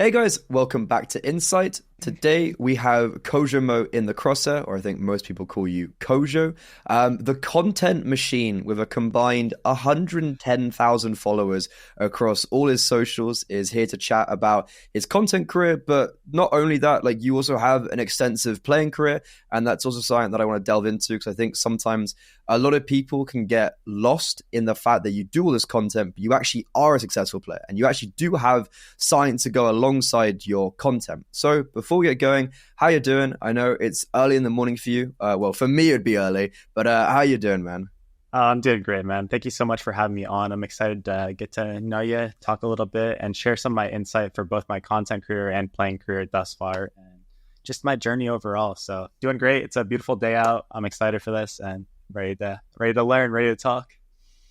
Hey guys, welcome back to Insite. Today we have CoJoMo in the Crosshair, or I think most people call you Kojo, the content machine with a combined 110,000 followers across all his socials is here to chat about his content career, but not only that, like you also have an extensive playing career, and that's also something that I want to delve into because I think sometimes a lot of people can get lost in the fact that you do all this content, but you actually are a successful player and you actually do have science to go alongside your content. So before we get going, how you doing? I know it's early in the morning for you. Well, for me, it'd be early, but how you doing, man? I'm doing great, man. Thank you so much for having me on. I'm excited to get to know you, talk a little bit, and share some of my insight for both my content career and playing career thus far, and just my journey overall. So doing great. It's a beautiful day out. I'm excited for this and ready to learn, ready to talk.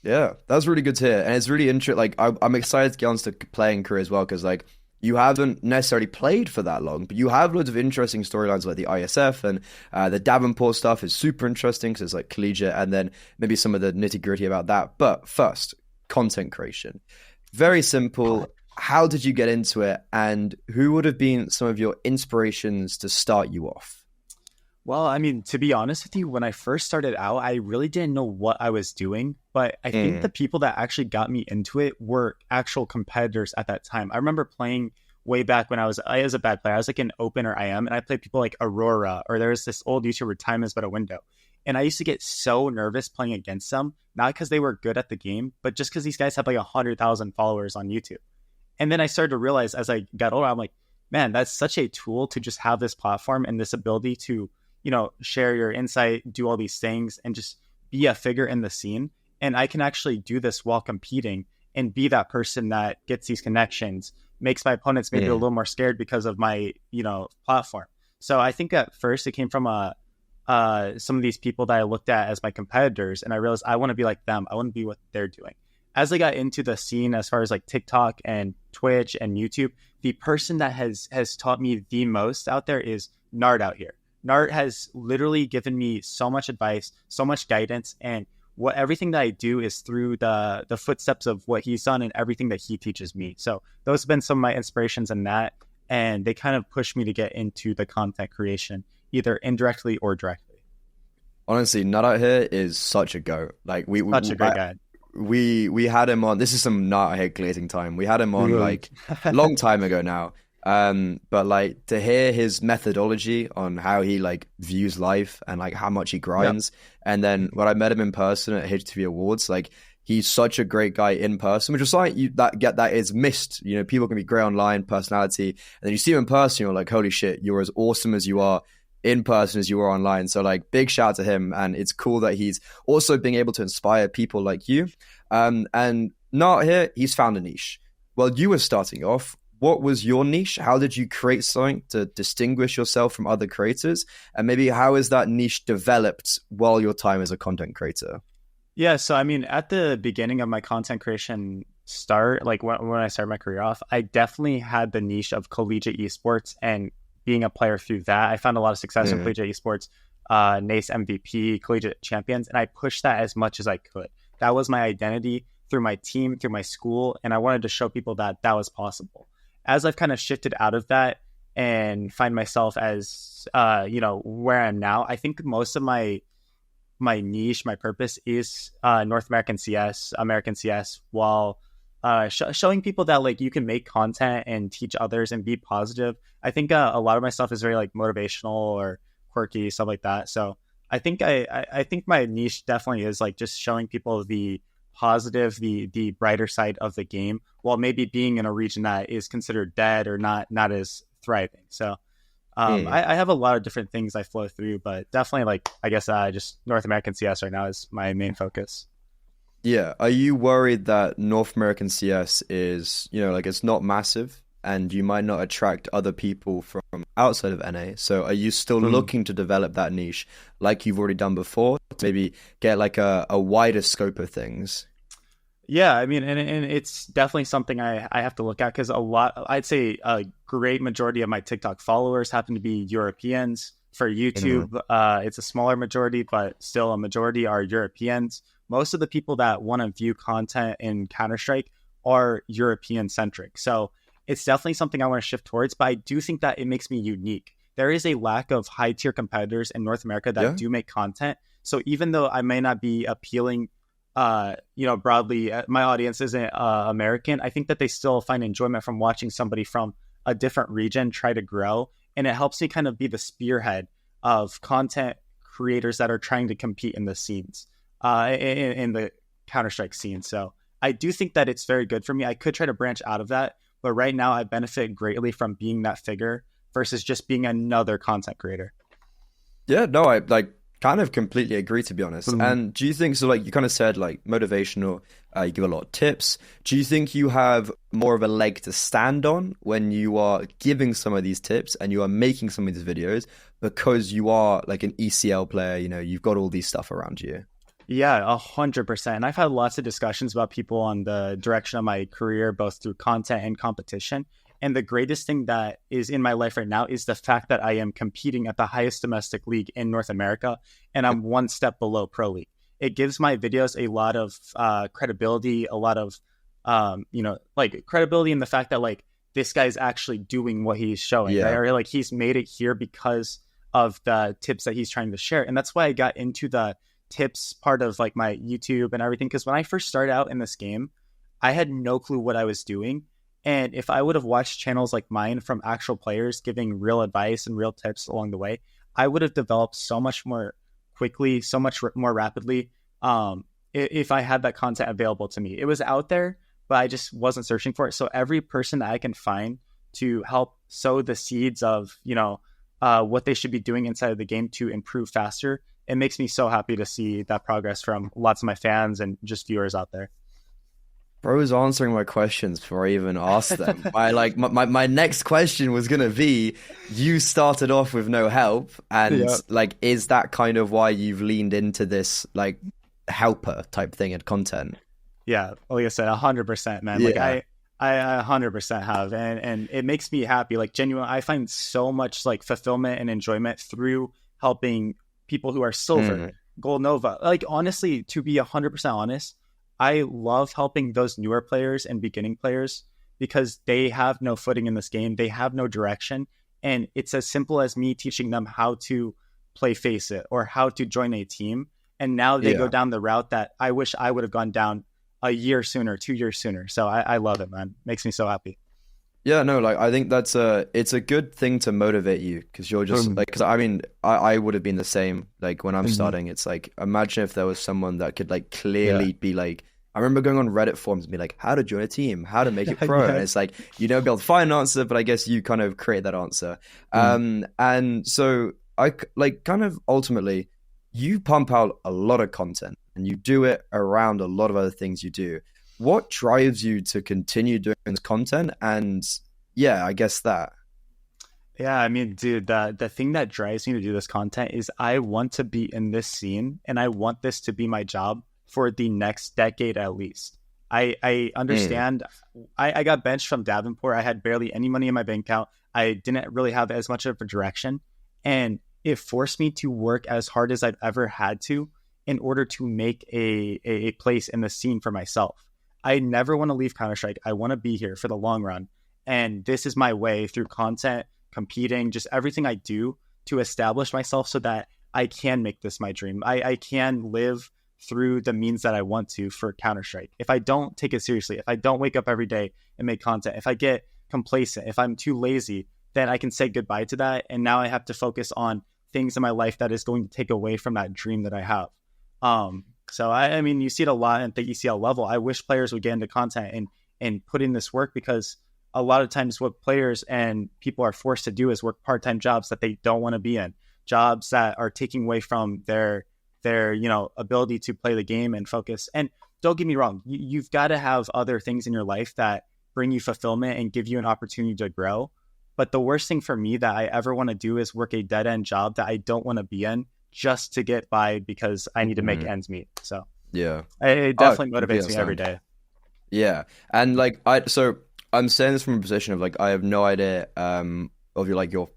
Yeah, that's really good to hear. And it's really interesting. Like, I'm excited to get on to playing career as well, because like you haven't necessarily played for that long, but you have loads of interesting storylines like the IESF and the Davenport stuff is super interesting because it's like collegiate, and then maybe some of the nitty gritty about that. But first, content creation. Very simple. How did you get into it, and who would have been some of your inspirations to start you off? Well, I mean, to be honest with you, when I first started out, I really didn't know what I was doing. But I think the people that actually got me into it were actual competitors at that time. I remember playing way back when I was a bad player. I was like an open or IM, and I played people like Aurora, or there was this old YouTuber, Time Is But a Window. And I used to get so nervous playing against them, not because they were good at the game, but just because these guys have like 100,000 followers on YouTube. And then I started to realize as I got older, I'm like, man, that's such a tool to just have this platform and this ability to, share your insight, do all these things, and just be a figure in the scene. And I can actually do this while competing and be that person that gets these connections, makes my opponents maybe a little more scared because of my, platform. So I think at first it came from some of these people that I looked at as my competitors, and I realized I want to be like them. I want to be what they're doing. As I got into the scene, as far as like TikTok and Twitch and YouTube, the person that has taught me the most out there is Nard out here. Nard has literally given me so much advice, so much guidance, and everything that I do is through the footsteps of what he's done and everything that he teaches me. So those have been some of my inspirations in that, and they kind of pushed me to get into the content creation, either indirectly or directly. Honestly, Nut out here is such a go. Like Such a great guy. We had him on. This is some Nut out here glazing time. We had him on like a long time ago now. But like to hear his methodology on how he like views life and like how much he grinds, and then when I met him in person at HTV Awards, like he's such a great guy in person, which is like that is missed. People can be great online, personality, and then you see him in person, you're like, holy shit, you're as awesome as you are in person as you are online. So like big shout out to him, and it's cool that he's also being able to inspire people like you. And not here, he's found a niche. Well, you were starting off. What was your niche? How did you create something to distinguish yourself from other creators? And maybe how is that niche developed while your time as a content creator? Yeah, so I mean, at the beginning of my content creation start, like when I started my career off, I definitely had the niche of collegiate esports and being a player through that. I found a lot of success in collegiate esports, NACE MVP, collegiate champions, and I pushed that as much as I could. That was my identity through my team, through my school, and I wanted to show people that was possible. As I've kind of shifted out of that and find myself as, where I am now, I think most of my niche, my purpose is North American CS, American CS, while showing people that like you can make content and teach others and be positive. I think a lot of my stuff is very like motivational or quirky, stuff like that. So I think I think my niche definitely is like just showing people the positive, the brighter side of the game, while maybe being in a region that is considered dead or not as thriving. So I have a lot of different things I flow through, but definitely like I guess just North American CS right now is my main focus. Yeah. Are you worried that North American CS is, like it's not massive and you might not attract other people from outside of NA? So are you still looking to develop that niche like you've already done before to maybe get like a wider scope of things? Yeah, I mean, and it's definitely something I have to look at, because I'd say a great majority of my TikTok followers happen to be Europeans. For YouTube, it's a smaller majority, but still a majority are Europeans. Most of the people that want to view content in Counter-Strike are European centric. So it's definitely something I want to shift towards, but I do think that it makes me unique. There is a lack of high tier competitors in North America that do make content. So even though I may not be appealing, broadly, my audience isn't American, I think that they still find enjoyment from watching somebody from a different region try to grow. And it helps me kind of be the spearhead of content creators that are trying to compete in the scenes, in the Counter-Strike scene. So I do think that it's very good for me. I could try to branch out of that, but right now I benefit greatly from being that figure versus just being another content creator. Yeah, no, I kind of completely agree, to be honest. And do you think, so like you kind of said, like motivational, you give a lot of tips. Do you think you have more of a leg to stand on when you are giving some of these tips and you are making some of these videos because you are like an ECL player, you've got all these stuff around you? Yeah, 100%. And I've had lots of discussions about people on the direction of my career, both through content and competition. And the greatest thing that is in my life right now is the fact that I am competing at the highest domestic league in North America, and I'm one step below Pro League. It gives my videos a lot of credibility, a lot of, credibility in the fact that like this guy's actually doing what he's showing, right? Or like he's made it here because of the tips that he's trying to share. And that's why I got into the tips part of like my YouTube and everything. Because when I first started out in this game, I had no clue what I was doing. And if I would have watched channels like mine from actual players giving real advice and real tips along the way, I would have developed so much more quickly, so much more rapidly, if I had that content available to me. It was out there, but I just wasn't searching for it. So every person that I can find to help sow the seeds of, what they should be doing inside of the game to improve faster, it makes me so happy to see that progress from lots of my fans and just viewers out there. Bro's answering my questions before I even asked them. My next question was going to be, you started off with no help, and is that kind of why you've leaned into this like helper type thing and content? Yeah, like I said, 100%, man. Like I 100% have, and it makes me happy. Like genuinely, I find so much like fulfillment and enjoyment through helping people who are silver, gold, nova. Like honestly, to be 100% honest, I love helping those newer players and beginning players because they have no footing in this game. They have no direction. And it's as simple as me teaching them how to play Face It or how to join a team. And now they go down the route that I wish I would have gone down a year sooner, 2 years sooner. So I love it, man. Makes me so happy. Yeah, no, like I think it's a good thing to motivate you because you're just like, because I mean, I would have been the same. Like when I'm starting, it's like, imagine if there was someone that could like clearly be like, I remember going on Reddit forums and be like, how to join a team, how to make it pro. And it's like, you don't be able to find an answer, but I guess you kind of create that answer. And so I like kind of ultimately, you pump out a lot of content and you do it around a lot of other things you do. What drives you to continue doing this content? And yeah, I guess that. Yeah, I mean, dude, the thing that drives me to do this content is I want to be in this scene and I want this to be my job for the next decade at least. I understand. I got benched from Davenport. I had barely any money in my bank account. I didn't really have as much of a direction. And it forced me to work as hard as I've ever had to in order to make a place in the scene for myself. I never want to leave Counter-Strike. I want to be here for the long run. And this is my way through content, competing, just everything I do to establish myself so that I can make this my dream. I can live through the means that I want to for Counter-Strike. If I don't take it seriously, if I don't wake up every day and make content, if I get complacent, if I'm too lazy, then I can say goodbye to that. And now I have to focus on things in my life that is going to take away from that dream that I have. So I mean, you see it a lot at the ECL level. I wish players would get into content and put in this work, because a lot of times what players and people are forced to do is work part-time jobs that they don't want to be in, jobs that are taking away from their ability to play the game and focus. And don't get me wrong, you've got to have other things in your life that bring you fulfillment and give you an opportunity to grow. But the worst thing for me that I ever want to do is work a dead-end job that I don't want to be in just to get by because I need to make ends meet. So yeah, it definitely motivates me every day. Yeah. And like, so I'm saying this from a position of like, I have no idea of your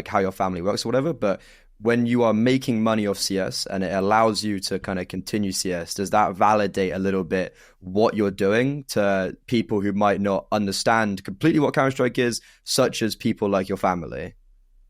how your family works or whatever, but when you are making money off CS and it allows you to kind of continue CS, does that validate a little bit what you're doing to people who might not understand completely what Counter-Strike is, such as people like your family?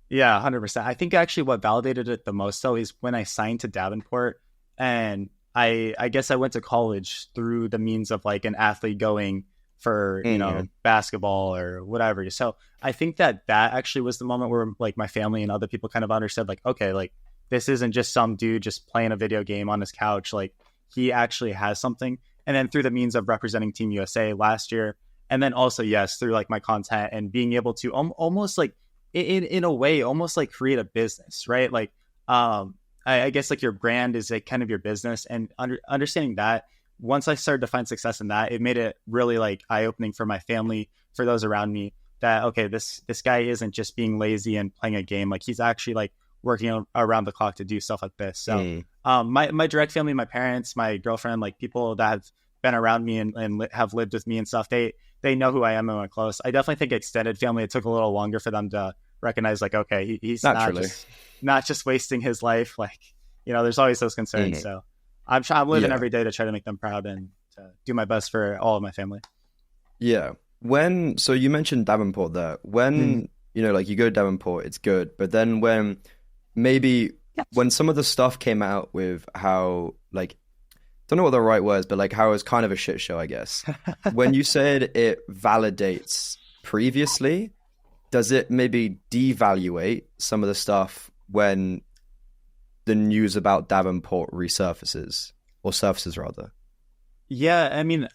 Yeah, 100%. I think actually what validated it the most, though, is when I signed to Davenport, and I guess I went to college through the means of like an athlete going for, you know, basketball or whatever. So I think that actually was the moment where like my family and other people kind of understood like, okay, like this isn't just some dude just playing a video game on his couch. Like he actually has something. And then through the means of representing Team USA last year, and then also, yes, through like my content and being able to almost like in a way, almost like create a business, right? Like, I guess like your brand is like kind of your business, and understanding that, once I started to find success in that, it made it really like eye-opening for my family, for those around me, that, okay, this guy isn't just being lazy and playing a game. Like he's actually like working around the clock to do stuff like this. So my direct family, my parents, my girlfriend, like people that have been around me and have lived with me and stuff, they know who I am and we're close. I definitely think extended family, it took a little longer for them to recognize like, okay, he's not just wasting his life. Like, you know, there's always those concerns. So I'm living every day to try to make them proud and to do my best for all of my family. Yeah. So you mentioned Davenport there. When, you know, like you go to Davenport, it's good. But then when some of the stuff came out with how, like, don't know what the right words, but like how it was kind of a shit show, I guess. When you said it validates previously, does it maybe devaluate some of the stuff when the news about Davenport resurfaces, or surfaces rather? Yeah, I mean,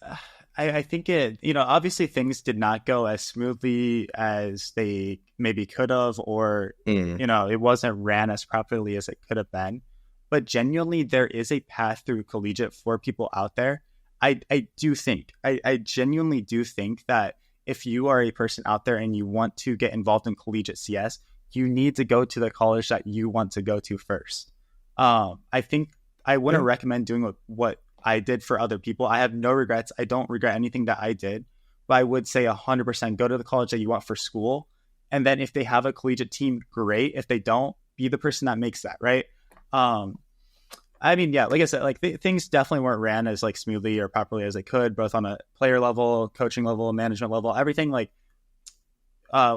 I think it, you know, obviously things did not go as smoothly as they maybe could have, or, you know, it wasn't ran as properly as it could have been. But genuinely, there is a path through collegiate for people out there. I genuinely do think that if you are a person out there and you want to get involved in collegiate CS, you need to go to the college that you want to go to first. I think I wouldn't recommend doing what I did for other people. I have no regrets. I don't regret anything that I did, but I would say 100% go to the college that you want for school. And then if they have a collegiate team, great. If they don't, be the person that makes that, right? I mean, yeah, like I said, like things definitely weren't ran as like smoothly or properly as they could, both on a player level, coaching level, management level, everything like,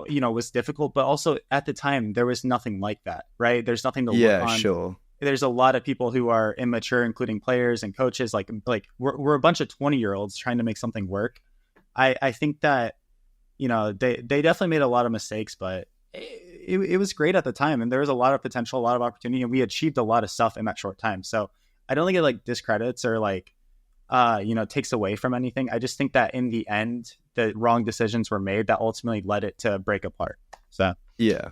you know, was difficult, but also at the time there was nothing like that, right? There's nothing to look on. Sure. There's a lot of people who are immature, including players and coaches. Like we're a bunch of 20-year-olds trying to make something work. I think that, you know, they definitely made a lot of mistakes, but it was great at the time, and there was a lot of potential, a lot of opportunity, and we achieved a lot of stuff in that short time. So I don't think it like discredits or like, you know, takes away from anything. I just think that in the end, the wrong decisions were made that ultimately led it to break apart. So yeah,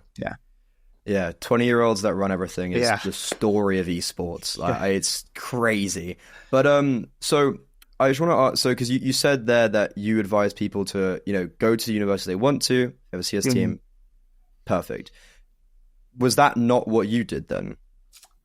20-year-olds that run everything is the story of esports. It's crazy. But so I just want to ask, so because you said there that you advise people to, you know, go to the university they want to, have a CS team. Perfect. Was that not what you did then?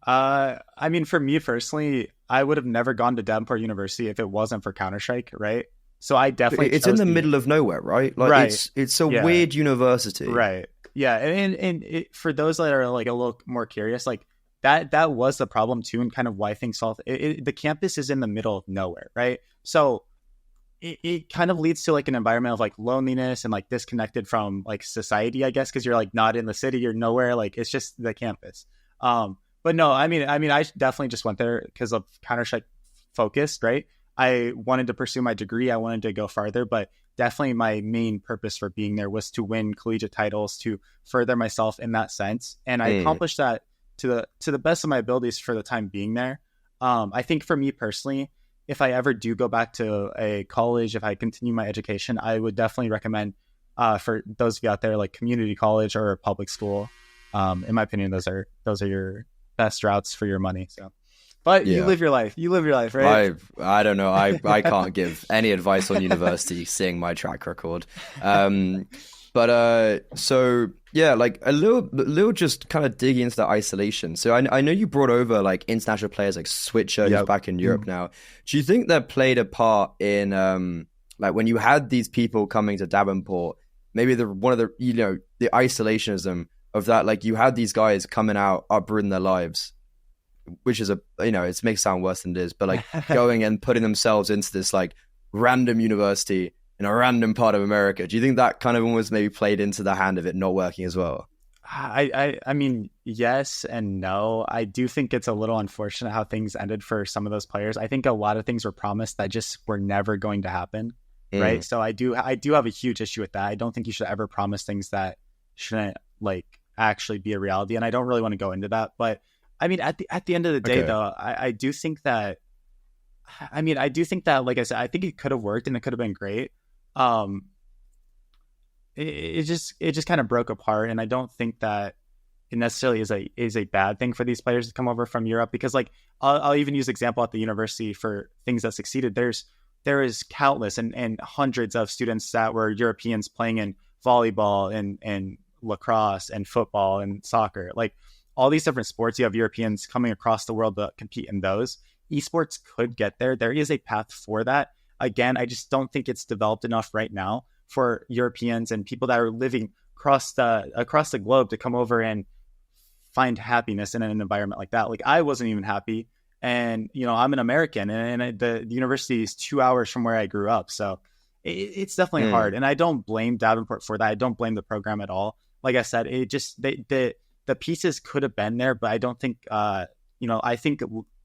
I mean, for me personally, I would have never gone to Davenport University if it wasn't for Counter-Strike, right? So I definitely it's in the middle of nowhere, right? Like right. It's a weird university, right? Yeah, and for those that are like a little more curious, like that was the problem too, and kind of why things solved. The campus is in the middle of nowhere, right? So it kind of leads to like an environment of like loneliness and like disconnected from like society, I guess, because you're like not in the city, you're nowhere, like it's just the campus. But no, I mean, I definitely just went there because of Counter-Strike focused, right? I wanted to pursue my degree, I wanted to go farther, but definitely my main purpose for being there was to win collegiate titles, to further myself in that sense, and I accomplished that to the best of my abilities for the time being there. I think for me personally, if I ever do go back to a college, if I continue my education, I would definitely recommend for those of you out there, like community college or a public school. In my opinion, those are your best routes for your money. So, but you live your life. You live your life, right? I don't know. I can't give any advice on university, seeing my track record. But so yeah, like a little just kind of digging into the isolation. So I know you brought over like international players like Switcher, who's back in Europe now. Do you think that played a part in like when you had these people coming to Davenport, maybe one of the, you know, the isolationism of that. Like, you had these guys coming out, uprooting their lives, which is it makes it sound worse than it is, but like going and putting themselves into this like random university in a random part of America. Do you think that kind of almost maybe played into the hand of it not working as well? I mean, yes and no. I do think it's a little unfortunate how things ended for some of those players. I think a lot of things were promised that just were never going to happen, right? So I do have a huge issue with that. I don't think you should ever promise things that shouldn't like actually be a reality, and I don't really want to go into that. But I mean, at the end of the day, though, I do think that. I mean, I do think that, like I said, I think it could have worked and it could have been great. It just kind of broke apart, and I don't think that it necessarily is a bad thing for these players to come over from Europe, because like I'll even use example at the university for things that succeeded. There is countless and hundreds of students that were Europeans playing in volleyball and lacrosse and football and soccer, like all these different sports. You have Europeans coming across the world to compete in those. Esports could get there. There is a path for that. Again, I just don't think it's developed enough right now for Europeans and people that are living across the globe to come over and find happiness in an environment like that. Like, I wasn't even happy, and I'm an American, and the university is 2 hours from where I grew up, so it's definitely hard. And I don't blame Davenport for that. I don't blame the program at all. Like I said, it just the pieces could have been there, but I don't think I think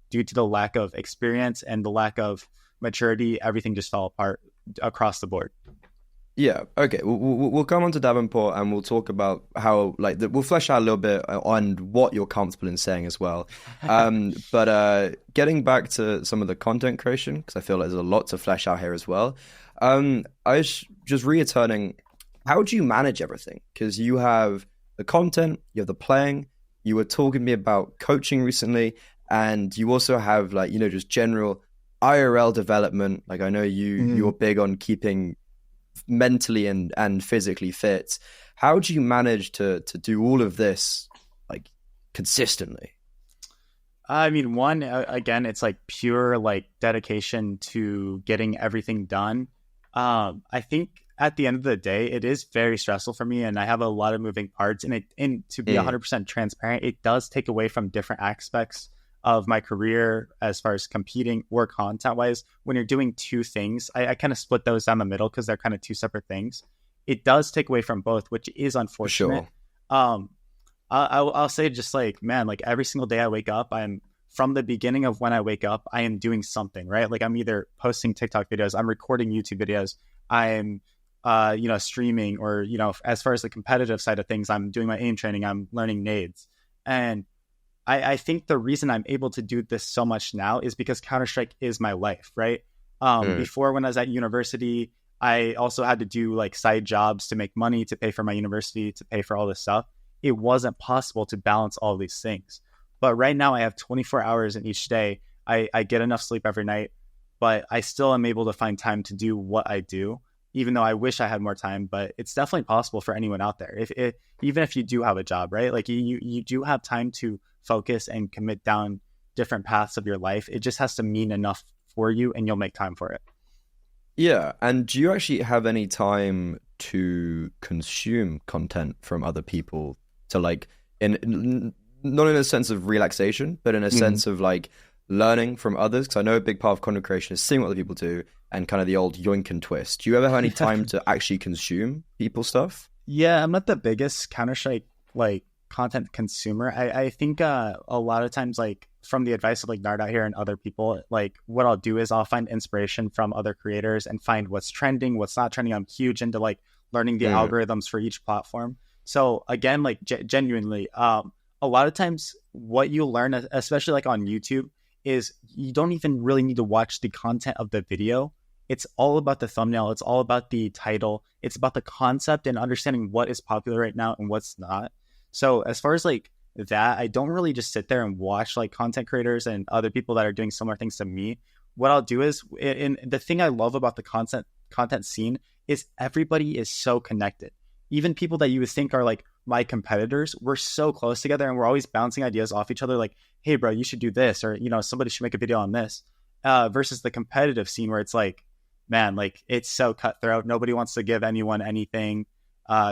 due to the lack of experience and the lack of maturity, everything just fell apart across the board. Yeah, okay. We'll come on to Davenport, and we'll talk about how, like, we'll flesh out a little bit on what you're comfortable in saying as well. But getting back to some of the content creation, because I feel like there's a lot to flesh out here as well. I was just returning, how do you manage everything? Because you have the content, you have the playing, you were talking to me about coaching recently, and you also have, like, just general IRL development. Like, I know you're big on keeping mentally and physically fit. How do you manage to do all of this like consistently? I mean, one, again, it's like pure like dedication to getting everything done. I think at the end of the day, it is very stressful for me, and I have a lot of moving parts, and to be 100% transparent, it does take away from different aspects of my career as far as competing or content wise. When you're doing two things, I kind of split those down the middle because they're kind of two separate things. It does take away from both, which is unfortunate. Sure. I'll say, just like, man, like every single day I wake up, from the beginning of when I wake up, I am doing something, right? Like, I'm either posting TikTok videos, I'm recording YouTube videos, I'm streaming, or as far as the competitive side of things, I'm doing my aim training, I'm learning nades. And I think the reason I'm able to do this so much now is because Counter-Strike is my life, right? Before, when I was at university, I also had to do like side jobs to make money, to pay for my university, to pay for all this stuff. It wasn't possible to balance all these things. But right now I have 24 hours in each day. I get enough sleep every night, but I still am able to find time to do what I do, even though I wish I had more time. But it's definitely possible for anyone out there. Even if you do have a job, right? Like, you do have time to focus and commit down different paths of your life. It just has to mean enough for you, and you'll make time for it. Yeah. And do you actually have any time to consume content from other people, to like, not in a sense of relaxation, but in a sense of like learning from others? Because I know a big part of content creation is seeing what other people do and kind of the old yoink and twist. Do you ever have any time to actually consume people's stuff? Yeah, I'm not the biggest Counter-Strike like content consumer. I think a lot of times, like, from the advice of like Nard out here and other people, like, what I'll do is I'll find inspiration from other creators and find what's trending, what's not trending. I'm huge into like learning the algorithms for each platform. So again, like, genuinely, a lot of times what you'll learn, especially like on YouTube, is you don't even really need to watch the content of the video. It's all about the thumbnail. It's all about the title. It's about the concept and understanding what is popular right now and what's not. So as far as like that, I don't really just sit there and watch like content creators and other people that are doing similar things to me. What I'll do is, and the thing I love about the content scene is everybody is so connected. Even people that you would think are like my competitors, we're so close together, and we're always bouncing ideas off each other. Like, hey bro, you should do this, or somebody should make a video on this. Versus the competitive scene where it's like, man, like, it's so cutthroat. Nobody wants to give anyone anything.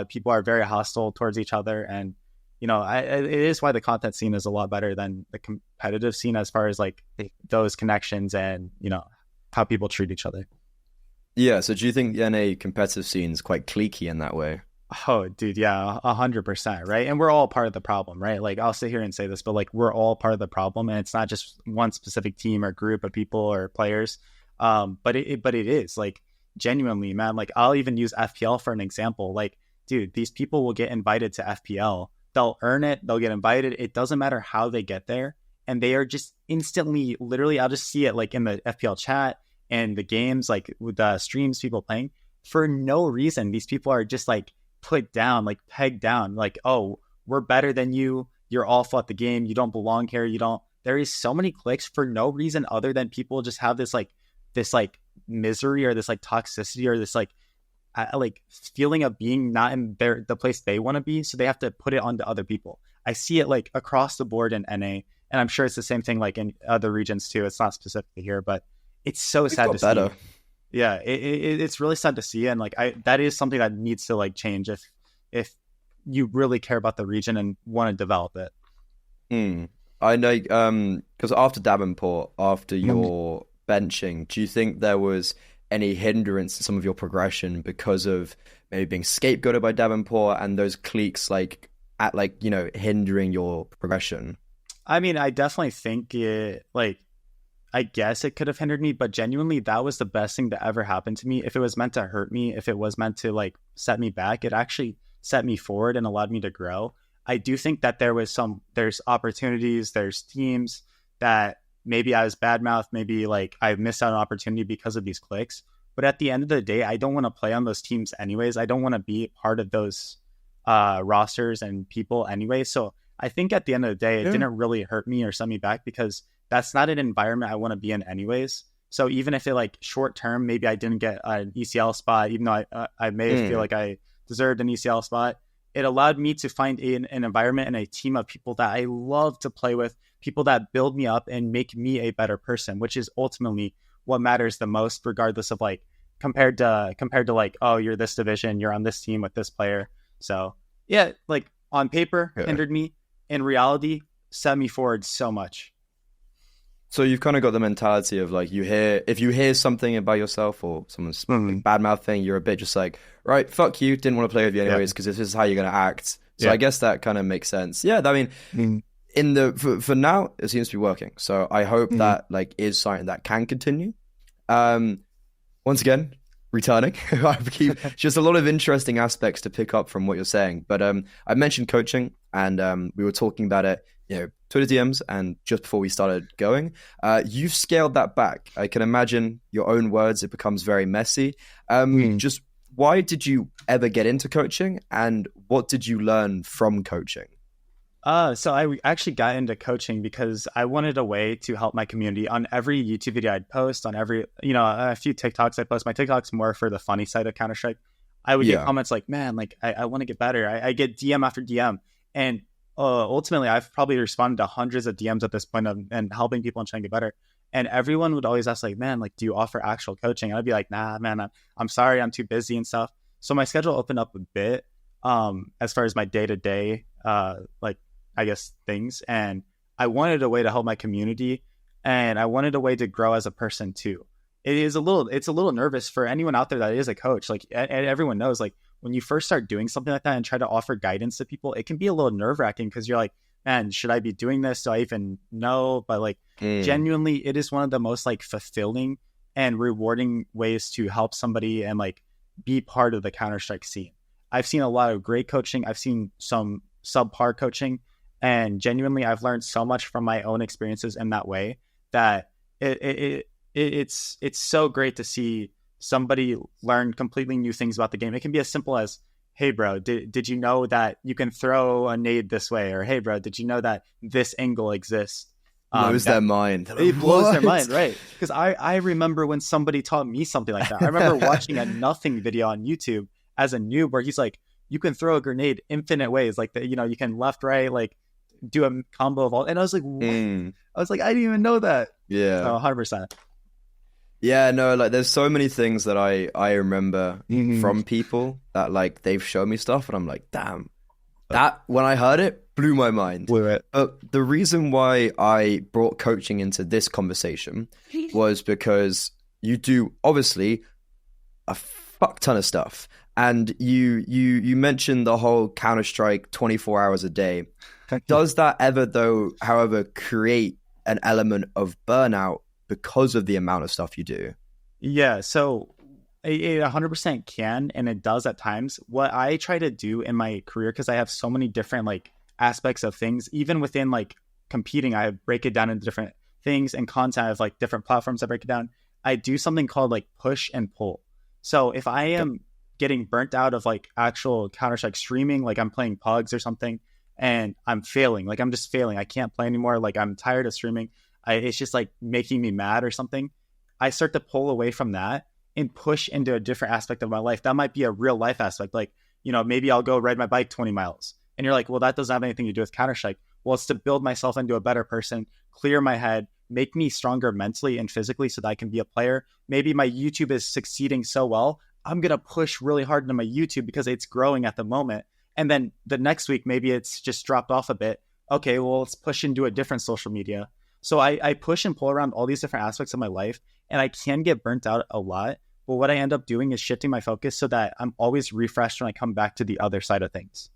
People are very hostile towards each other, and it is why the content scene is a lot better than the competitive scene as far as like those connections and, how people treat each other. Yeah. So do you think the NA competitive scene is quite cliquey in that way? Oh, dude, yeah, 100%, right? And we're all part of the problem, right? Like, I'll sit here and say this, but like, we're all part of the problem, and it's not just one specific team or group of people or players. But it is like genuinely, man. Like, I'll even use FPL for an example. Like, dude, these people will get invited to FPL. They'll earn it. They'll get invited. It doesn't matter how they get there, and they are just instantly, literally, I'll just see it like in the FPL chat and the games, like with the streams, people playing for no reason. These people are just like put down, like pegged down, like, oh, we're better than you, you're awful at the game, you don't belong here, there is so many cliques for no reason other than people just have this misery or this like toxicity or this like feeling of being not in the place they want to be, so they have to put it onto other people. I see it like across the board in NA, and I'm sure it's the same thing like in other regions too. It's not specifically here, but it's so sad to see. Yeah, it's really sad to see, and like that is something that needs to like change if you really care about the region and want to develop it. I know, because after Davenport, after your benching, do you think there was any hindrance to some of your progression because of maybe being scapegoated by Davenport and those cliques hindering your progression? I mean, I definitely think I guess it could have hindered me, but genuinely, that was the best thing that ever happened to me. If it was meant to hurt me, if it was meant to like set me back, it actually set me forward and allowed me to grow. I do think that there's opportunities, there's teams that maybe I was badmouthed, maybe like I missed out on opportunity because of these cliques. But at the end of the day, I don't want to play on those teams anyways. I don't want to be part of those rosters and people anyway. So I think at the end of the day, it didn't really hurt me or set me back because that's not an environment I want to be in anyways. So even if it like short term, maybe I didn't get an ECL spot, even though I may feel like I deserved an ECL spot, it allowed me to find an environment and a team of people that I love to play with, people that build me up and make me a better person, which is ultimately what matters the most, regardless of like compared to like, oh, you're this division, you're on this team with this player. So yeah, like on paper hindered me, in reality set me forward so much. So you've kind of got the mentality of like, if you hear something about yourself or someone's bad mouth thing, you're a bit just like, right, fuck you, didn't want to play with you anyways because this is how you're going to act. So I guess that kind of makes sense. Yeah, I mean, for now, it seems to be working. So I hope that like is something that can continue. Once again, returning, I keep just a lot of interesting aspects to pick up from what you're saying. But I mentioned coaching, and we were talking about it, Twitter DMs, and just before we started going, you've scaled that back. I can imagine your own words, it becomes very messy. Just why did you ever get into coaching, and what did you learn from coaching? So I actually got into coaching because I wanted a way to help my community. On every YouTube video I'd post, on every, a few TikToks I post, my TikTok's more for the funny side of Counter-Strike. I would get comments like, man, like I want to get better. I get DM after DM. And ultimately, I've probably responded to hundreds of DMs at this point and helping people and trying to get better. And everyone would always ask like, man, like, do you offer actual coaching? And I'd be like, nah, man, I'm sorry, I'm too busy and stuff. So my schedule opened up a bit as far as my day-to-day, I guess, things. And I wanted a way to help my community, and I wanted a way to grow as a person too. It's a little nervous for anyone out there that is a coach. Like, and everyone knows, like, when you first start doing something like that and try to offer guidance to people, it can be a little nerve-wracking because you're like, man, should I be doing this? Do I even know? But like, genuinely, it is one of the most like fulfilling and rewarding ways to help somebody and like be part of the Counter-Strike scene. I've seen a lot of great coaching. I've seen some subpar coaching, and genuinely, I've learned so much from my own experiences in that way that it's so great to see somebody learn completely new things about the game. It can be as simple as, hey, bro, did you know that you can throw a nade this way? Or, hey, bro, did you know that this angle exists? Blows their mind. It blows their mind, right? Because I remember when somebody taught me something like that. I remember watching a nothing video on YouTube as a noob where he's like, you can throw a grenade infinite ways. Like, you can left, right, like do a combo of all. And I was like, what? I was like, I didn't even know that. Yeah. So 100%. Yeah, no, like there's so many things that I remember from people that like they've shown me stuff and I'm like, damn, That, when I heard it, blew my mind. Blew it. The reason why I brought coaching into this conversation was because you do, obviously, a fuck ton of stuff. And you mentioned the whole Counter-Strike 24 hours a day. Does that ever, though, however, create an element of burnout because of the amount of stuff you do? Yeah, so it 100% can, and it does at times. What I try to do in my career, because I have so many different like aspects of things, even within like competing, I break it down into different things, and content, I have like different platforms I break it down. I do something called like push and pull. So if I am getting burnt out of like actual Counter-Strike streaming, like I'm playing pugs or something, and I'm failing, like I'm just failing, I can't play anymore, like I'm tired of streaming, it's just like making me mad or something, I start to pull away from that and push into a different aspect of my life. That might be a real life aspect. Like, you know, maybe I'll go ride my bike 20 miles. And you're like, well, that doesn't have anything to do with Counter-Strike. Well, it's to build myself into a better person, clear my head, make me stronger mentally and physically so that I can be a player. Maybe my YouTube is succeeding so well, I'm going to push really hard into my YouTube because it's growing at the moment. And then the next week, maybe it's just dropped off a bit. Okay, well, let's push into a different social media. So I push and pull around all these different aspects of my life, and I can get burnt out a lot. But what I end up doing is shifting my focus so that I'm always refreshed when I come back to the other side of things.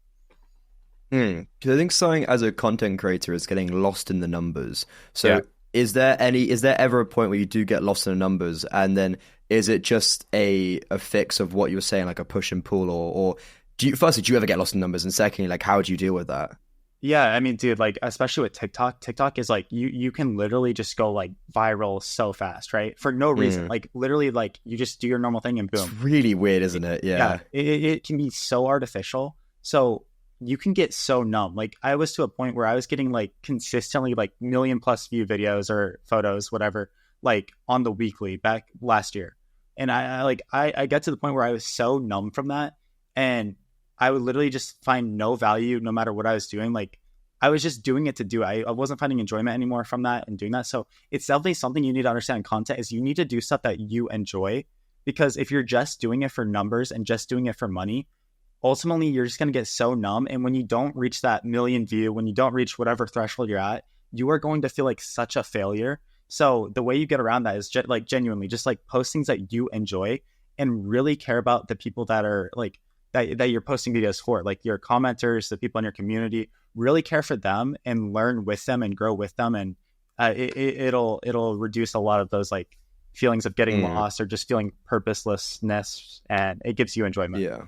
Because I think something as a content creator is getting lost in the numbers. So is there ever a point where you do get lost in the numbers, and then is it just a fix of what you were saying, like a push and pull, or do you ever get lost in numbers, and secondly, like how do you deal with that? Yeah, I mean, dude, like especially with TikTok is like you can literally just go like viral so fast, right? For no reason. Like literally, like you just do your normal thing and boom. It's really weird, isn't it? Yeah. It can be so artificial. So you can get so numb. Like I was to a point where I was getting like consistently like million+ view videos or photos, whatever, like on the weekly back last year. And I get to the point where I was so numb from that, and I would literally just find no value no matter what I was doing. Like I was just doing it to do it. I wasn't finding enjoyment anymore from that and doing that. So it's definitely something you need to understand in content is you need to do stuff that you enjoy, because if you're just doing it for numbers and just doing it for money, ultimately you're just going to get so numb. And when you don't reach that million view, when you don't reach whatever threshold you're at, you are going to feel like such a failure. So the way you get around that is like genuinely just like post things that you enjoy and really care about the people that are like, that you're posting videos for, like your commenters, the people in your community. Really care for them and learn with them and grow with them, and it'll reduce a lot of those like feelings of getting lost or just feeling purposelessness, and it gives you enjoyment.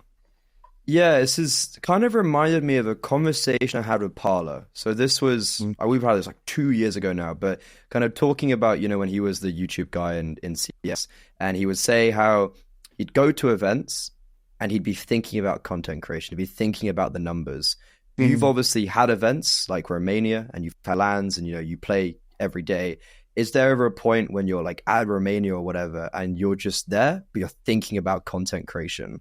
Yeah, this is kind of reminded me of a conversation I had with Parla. So this was we've had this like 2 years ago now, but kind of talking about, you know, when he was the YouTube guy in CS, and he would say how he'd go to events and he'd be thinking about content creation. He'd be thinking about the numbers. You've obviously had events like Romania, and you've had LANs, and, you know, you play every day. Is there ever a point when you're like at Romania or whatever, and you're just there, but you're thinking about content creation?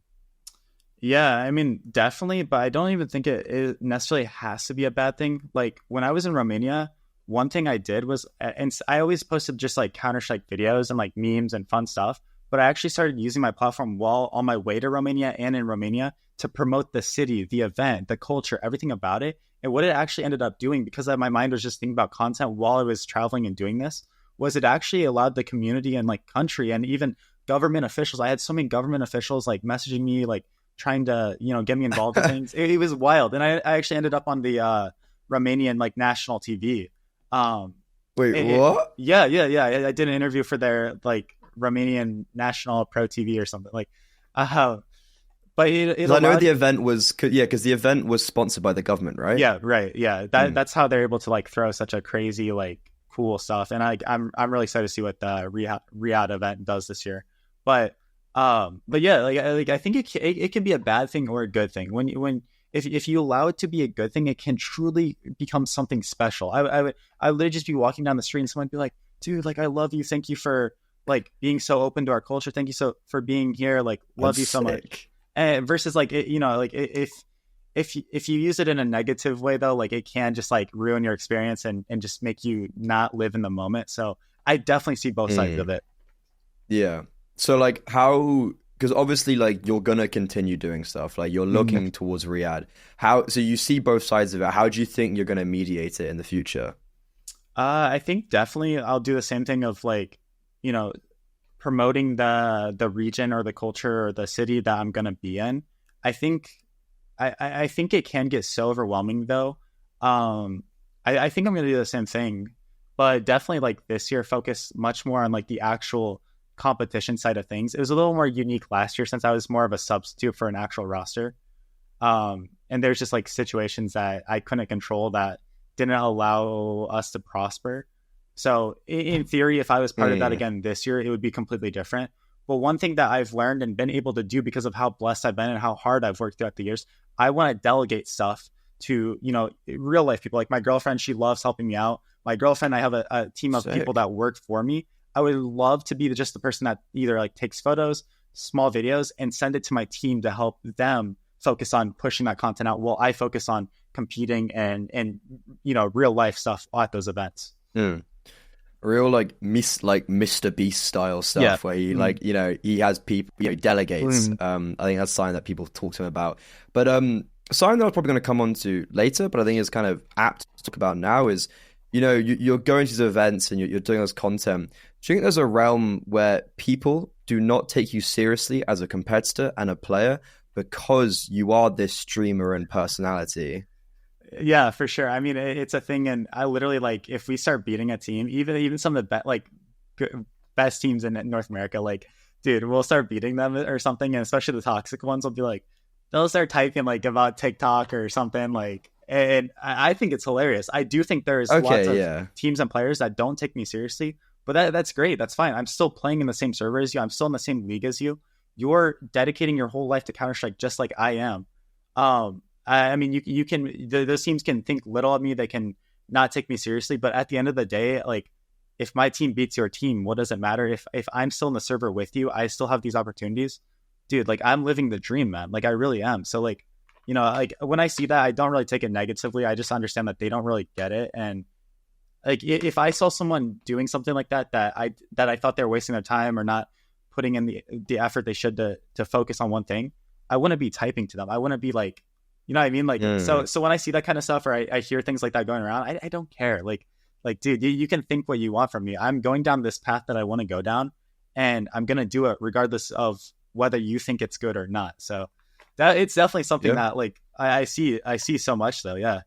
Yeah, I mean, definitely, but I don't even think it necessarily has to be a bad thing. Like when I was in Romania, one thing I did was, and I always posted just like Counter-Strike videos and like memes and fun stuff, but I actually started using my platform while on my way to Romania and in Romania to promote the city, the event, the culture, everything about it. And what it actually ended up doing, because my mind was just thinking about content while I was traveling and doing this, was it actually allowed the community and like country and even government officials. I had so many government officials like messaging me, like trying to, you know, get me involved in things. It was wild. And I actually ended up on the Romanian like national TV. Wait, what? Yeah. I did an interview for their like Romanian national pro TV or something like, but it I know the event was, because the event was sponsored by the government, right? Yeah, right. Yeah, that's how they're able to like throw such a crazy like cool stuff. And I'm really excited to see what the Riyadh event does this year. But yeah, like I think it can be a bad thing or a good thing. If you allow it to be a good thing, it can truly become something special. I would literally just be walking down the street and someone would be like, "Dude, like I love you. Thank you for like being so open to our culture. Thank you for being here. Like love you so much." And versus like you know, like if you use it in a negative way though, like it can just like ruin your experience and just make you not live in the moment. So I definitely see both sides of it. Yeah. So like how, because obviously like you're gonna continue doing stuff, like you're looking towards Riyadh. So you see both sides of it. How do you think you're gonna mediate it in the future? I think definitely I'll do the same thing of like, promoting the region or the culture or the city that I'm gonna be in. I think I think it can get so overwhelming though. I think I'm gonna do the same thing, but definitely like this year focus much more on like the actual competition side of things. It was a little more unique last year since I was more of a substitute for an actual roster. And there's just like situations that I couldn't control that didn't allow us to prosper. So in theory, if I was part of that again this year, it would be completely different. But one thing that I've learned and been able to do because of how blessed I've been and how hard I've worked throughout the years, I want to delegate stuff to, real life people. Like my girlfriend, she loves helping me out. My girlfriend, I have a team of people that work for me. I would love to be just the person that either like takes photos, small videos, and send it to my team to help them focus on pushing that content out while I focus on competing and real life stuff at those events. Real like Mr. Beast style stuff where he like he has people, he delegates. I think that's something that people talk to him about. But something that I was probably going to come on to later, but I think is kind of apt to talk about now is you're going to these events and you're doing this content. Do you think there's a realm where people do not take you seriously as a competitor and a player because you are this streamer and personality? Yeah, for sure. I mean, it's a thing, and I literally like if we start beating a team, even some of the best teams in North America, like, dude, we'll start beating them or something, and especially the toxic ones will be like, they'll start typing like about TikTok or something like, and I think it's hilarious. I do think there's lots of teams and players that don't take me seriously, but that's great. That's fine. I'm still playing in the same server as you. I'm still in the same league as you. You're dedicating your whole life to Counter-Strike just like I am. I mean, you can, those teams can think little of me. They can not take me seriously. But at the end of the day, like if my team beats your team, what does it matter? If I'm still in the server with you, I still have these opportunities, dude, like I'm living the dream, man. Like I really am. So like, like when I see that, I don't really take it negatively. I just understand that they don't really get it. And like, if I saw someone doing something like that I thought they were wasting their time or not putting in the effort they should to focus on one thing, I wouldn't be typing to them. I wouldn't be like, you know what I mean? Like, so when I see that kind of stuff or I hear things like that going around, I don't care. Like, dude, you can think what you want from me. I'm going down this path that I want to go down and I'm going to do it regardless of whether you think it's good or not. So that it's definitely something that like, I see so much though. Yeah.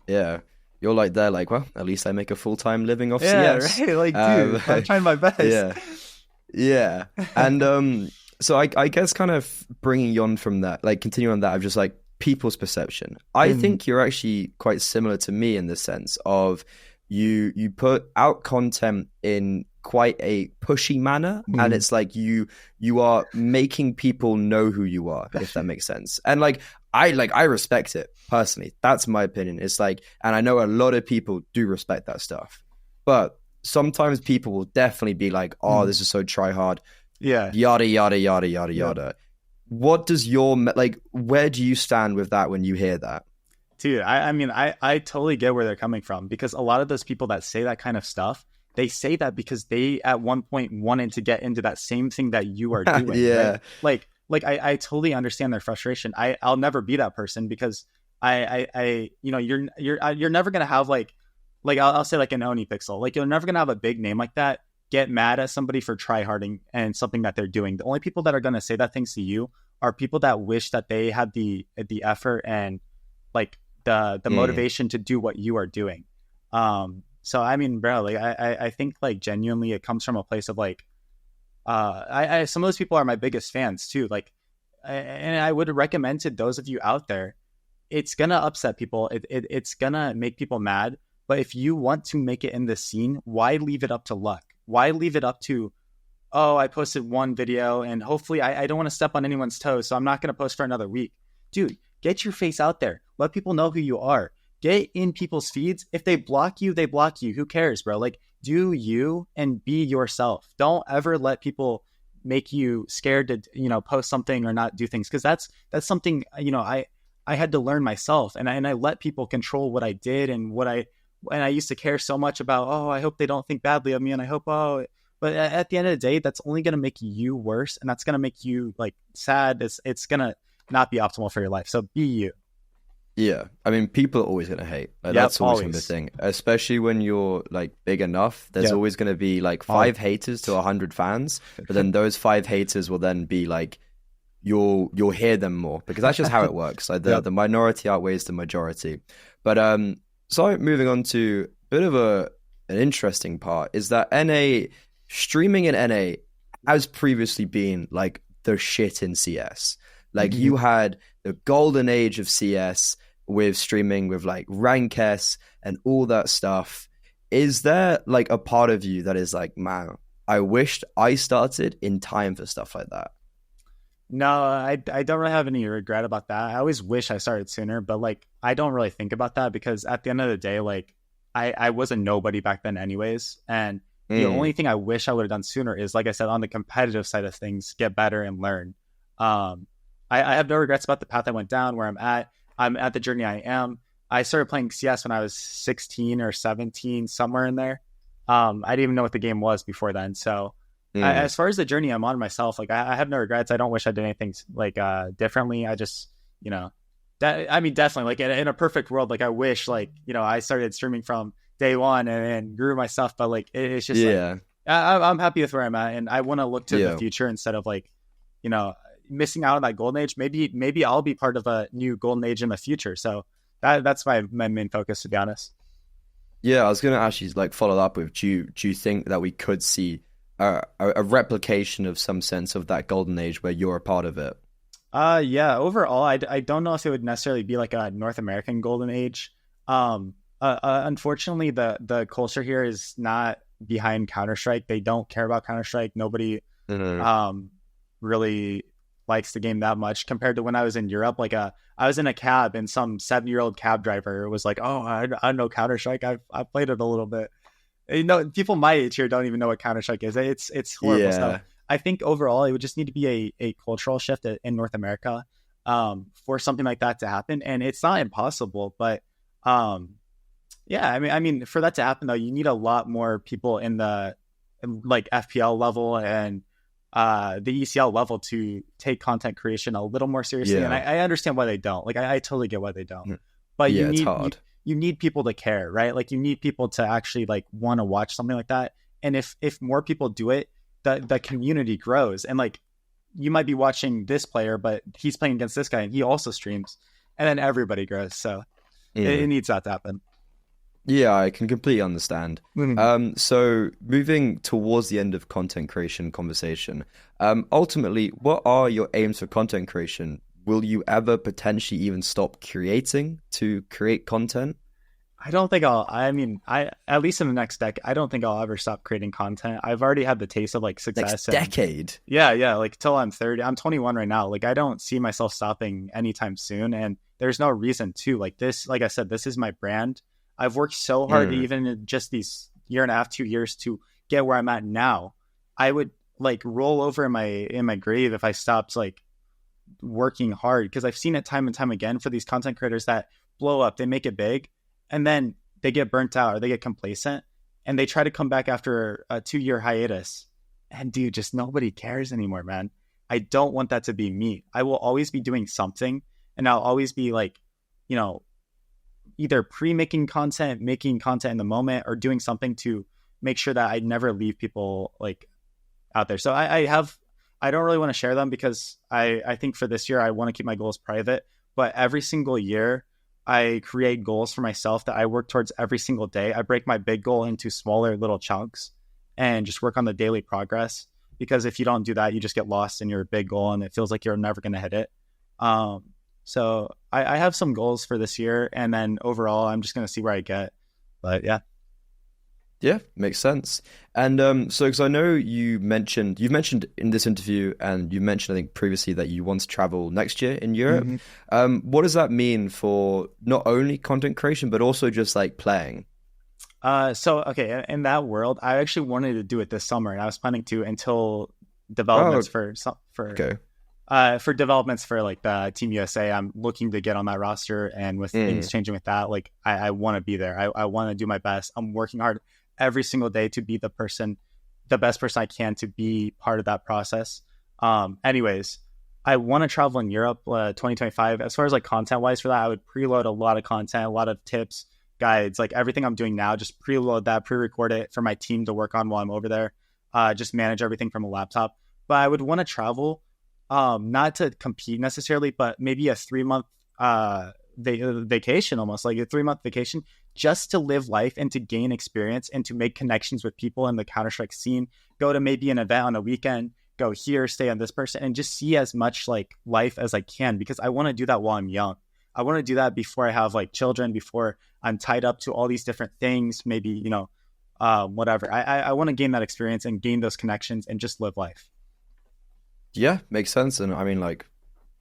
Yeah. You're like, they're like, well, at least I make a full-time living off CS. Right? Like, dude, I'm trying my best. Yeah. And, so I guess kind of bringing you on from that, like continuing on that, of just like people's perception. I think you're actually quite similar to me in the sense of you put out content in quite a pushy manner, and it's like you are making people know who you are, if that makes sense. And I respect it personally. That's my opinion. It's like, and I know a lot of people do respect that stuff, but sometimes people will definitely be like, oh, this is so try hard. Yeah. Yada, yada, yada, yada, yada. What does where do you stand with that when you hear that? Dude, I mean, I totally get where they're coming from, because a lot of those people that say that kind of stuff, they say that because they at one point wanted to get into that same thing that you are doing. Yeah. Right? Like I totally understand their frustration. I'll never be that person because you're never going to have like I'll say like an Oni Pixel. Like you're never going to have a big name like that get mad at somebody for tryharding and something that they're doing. The only people that are going to say that things to you are people that wish that they had the effort and like the motivation to do what you are doing. So I mean, bro, like I think like genuinely it comes from a place of like, some of those people are my biggest fans too. Like, and I would recommend to those of you out there, it's going to upset people. It's going to make people mad. But if you want to make it in this scene, why leave it up to luck? Why leave it up to, oh, I posted one video and hopefully I don't want to step on anyone's toes, so I'm not going to post for another week. Dude, get your face out there. Let people know who you are. Get in people's feeds. If they block you, they block you. Who cares, bro? Like, do you and be yourself. Don't ever let people make you scared to, post something or not do things. Because that's something, I had to learn myself. And I let people control what I did and I used to care so much about, oh, I hope they don't think badly of me. And I hope, But at the end of the day, that's only going to make you worse, and that's going to make you like sad. It's going to not be optimal for your life. So be you. Yeah, I mean, people are always going to hate. Like, that's always going to be the thing, especially when you're like big enough. There's always going to be like 5 haters to 100 fans, but then those 5 haters will then be like, you'll hear them more, because that's just how it works. Like the minority outweighs the majority. But so moving on to a bit of an interesting part is that streaming in NA has previously been like the shit in CS. Like you had the golden age of CS with streaming with like Rank S and all that stuff. Is there like a part of you that is like, man, I wished I started in time for stuff like that? No, I don't really have any regret about that. I always wish I started sooner, but like I don't really think about that, because at the end of the day, like I was a nobody back then anyways. And the only thing I wish I would have done sooner is, like I said, on the competitive side of things, get better and learn. I have no regrets about the path I went down, where I'm at. I'm at the journey I am. I started playing CS when I was 16 or 17, somewhere in there. I didn't even know what the game was before then. So as far as the journey I'm on myself, like I have no regrets. I don't wish I did anything like differently. I just, definitely like in a perfect world, like I wish like, I started streaming from day one and grew my stuff. But like, it's just like, I'm happy with where I'm at, and I want to look to the future instead of like, missing out on that golden age. Maybe I'll be part of a new golden age in the future. So that's my main focus, to be honest. Yeah, I was going to actually like follow up with, do you think that we could see a replication of some sense of that golden age where you're a part of it? Yeah, overall, I don't know if it would necessarily be like a North American golden age. Unfortunately, the culture here is not behind Counter-Strike. They don't care about Counter-Strike. Nobody really likes the game that much, compared to when I was in Europe. Like I was in a cab, and some 7-year-old cab driver was like, "Oh, I know Counter-Strike. I've played it a little bit." People my age here don't even know what Counter-Strike is. It's horrible stuff. I think overall it would just need to be a cultural shift in North America for something like that to happen. And it's not impossible, but I mean, for that to happen though, you need a lot more people in the like FPL level and the ECL level to take content creation a little more seriously. And I understand why they don't. Like I totally get why they don't. But it's hard. You need people to care, right? Like you need people to actually like want to watch something like that. And if more people do it, the community grows. And like you might be watching this player, but he's playing against this guy and he also streams, and then everybody grows. So it needs that to happen. Yeah, I can completely understand. So moving towards the end of content creation conversation, ultimately, what are your aims for content creation? Will you ever potentially even stop creating to create content? I don't think at least in the next decade, I don't think I'll ever stop creating content. I've already had the taste of like success. Decade? Yeah. Like till I'm 30. I'm 21 right now. Like I don't see myself stopping anytime soon. And there's no reason to. Like this, like I said, this is my brand. I've worked so hard, even in just these 1.5 to 2 years, to get where I'm at now. I would like roll over in my grave if I stopped like working hard, because I've seen it time and time again for these content creators that blow up, they make it big, and then they get burnt out or they get complacent and they try to come back after a 2-year hiatus. And dude, just nobody cares anymore, man. I don't want that to be me. I will always be doing something, and I'll always be like, either pre-making content, making content in the moment, or doing something to make sure that I never leave people like out there. So I don't really want to share them, because I think for this year, I want to keep my goals private, but every single year I create goals for myself that I work towards every single day. I break my big goal into smaller little chunks and just work on the daily progress, because if you don't do that, you just get lost in your big goal and it feels like you're never going to hit it. So I have some goals for this year, and then overall, I'm just going to see where I get. But yeah. Yeah, makes sense. And so, because I know you've mentioned in this interview, and you mentioned, I think, previously that you want to travel next year in Europe. What does that mean for not only content creation, but also just like playing? Okay, in that world, I actually wanted to do it this summer, and I was planning to until developments for developments for like the Team USA. I'm looking to get on that roster, and with things changing with that, like I want to be there. I want to do my best. I'm working hard every single day to be the person the best person I can to be part of that process. Anyways, I want to travel in Europe 2025. As far as like content wise for that, I would preload a lot of content, a lot of tips, guides, like everything I'm doing now, just preload that, pre-record it for my team to work on while I'm over there. Just manage everything from a laptop. But I would want to travel, not to compete necessarily, but maybe a 3-month vacation, almost like a 3-month vacation, just to live life and to gain experience and to make connections with people in the Counter-Strike scene. Go to maybe an event on a weekend, go here, stay on this person, and just see as much like life as I can, because I want to do that while I'm young. I want to do that before I have like children, before I'm tied up to all these different things, maybe, you know, whatever. I want to gain that experience and gain those connections and just live life. Yeah, makes sense. And I mean, like,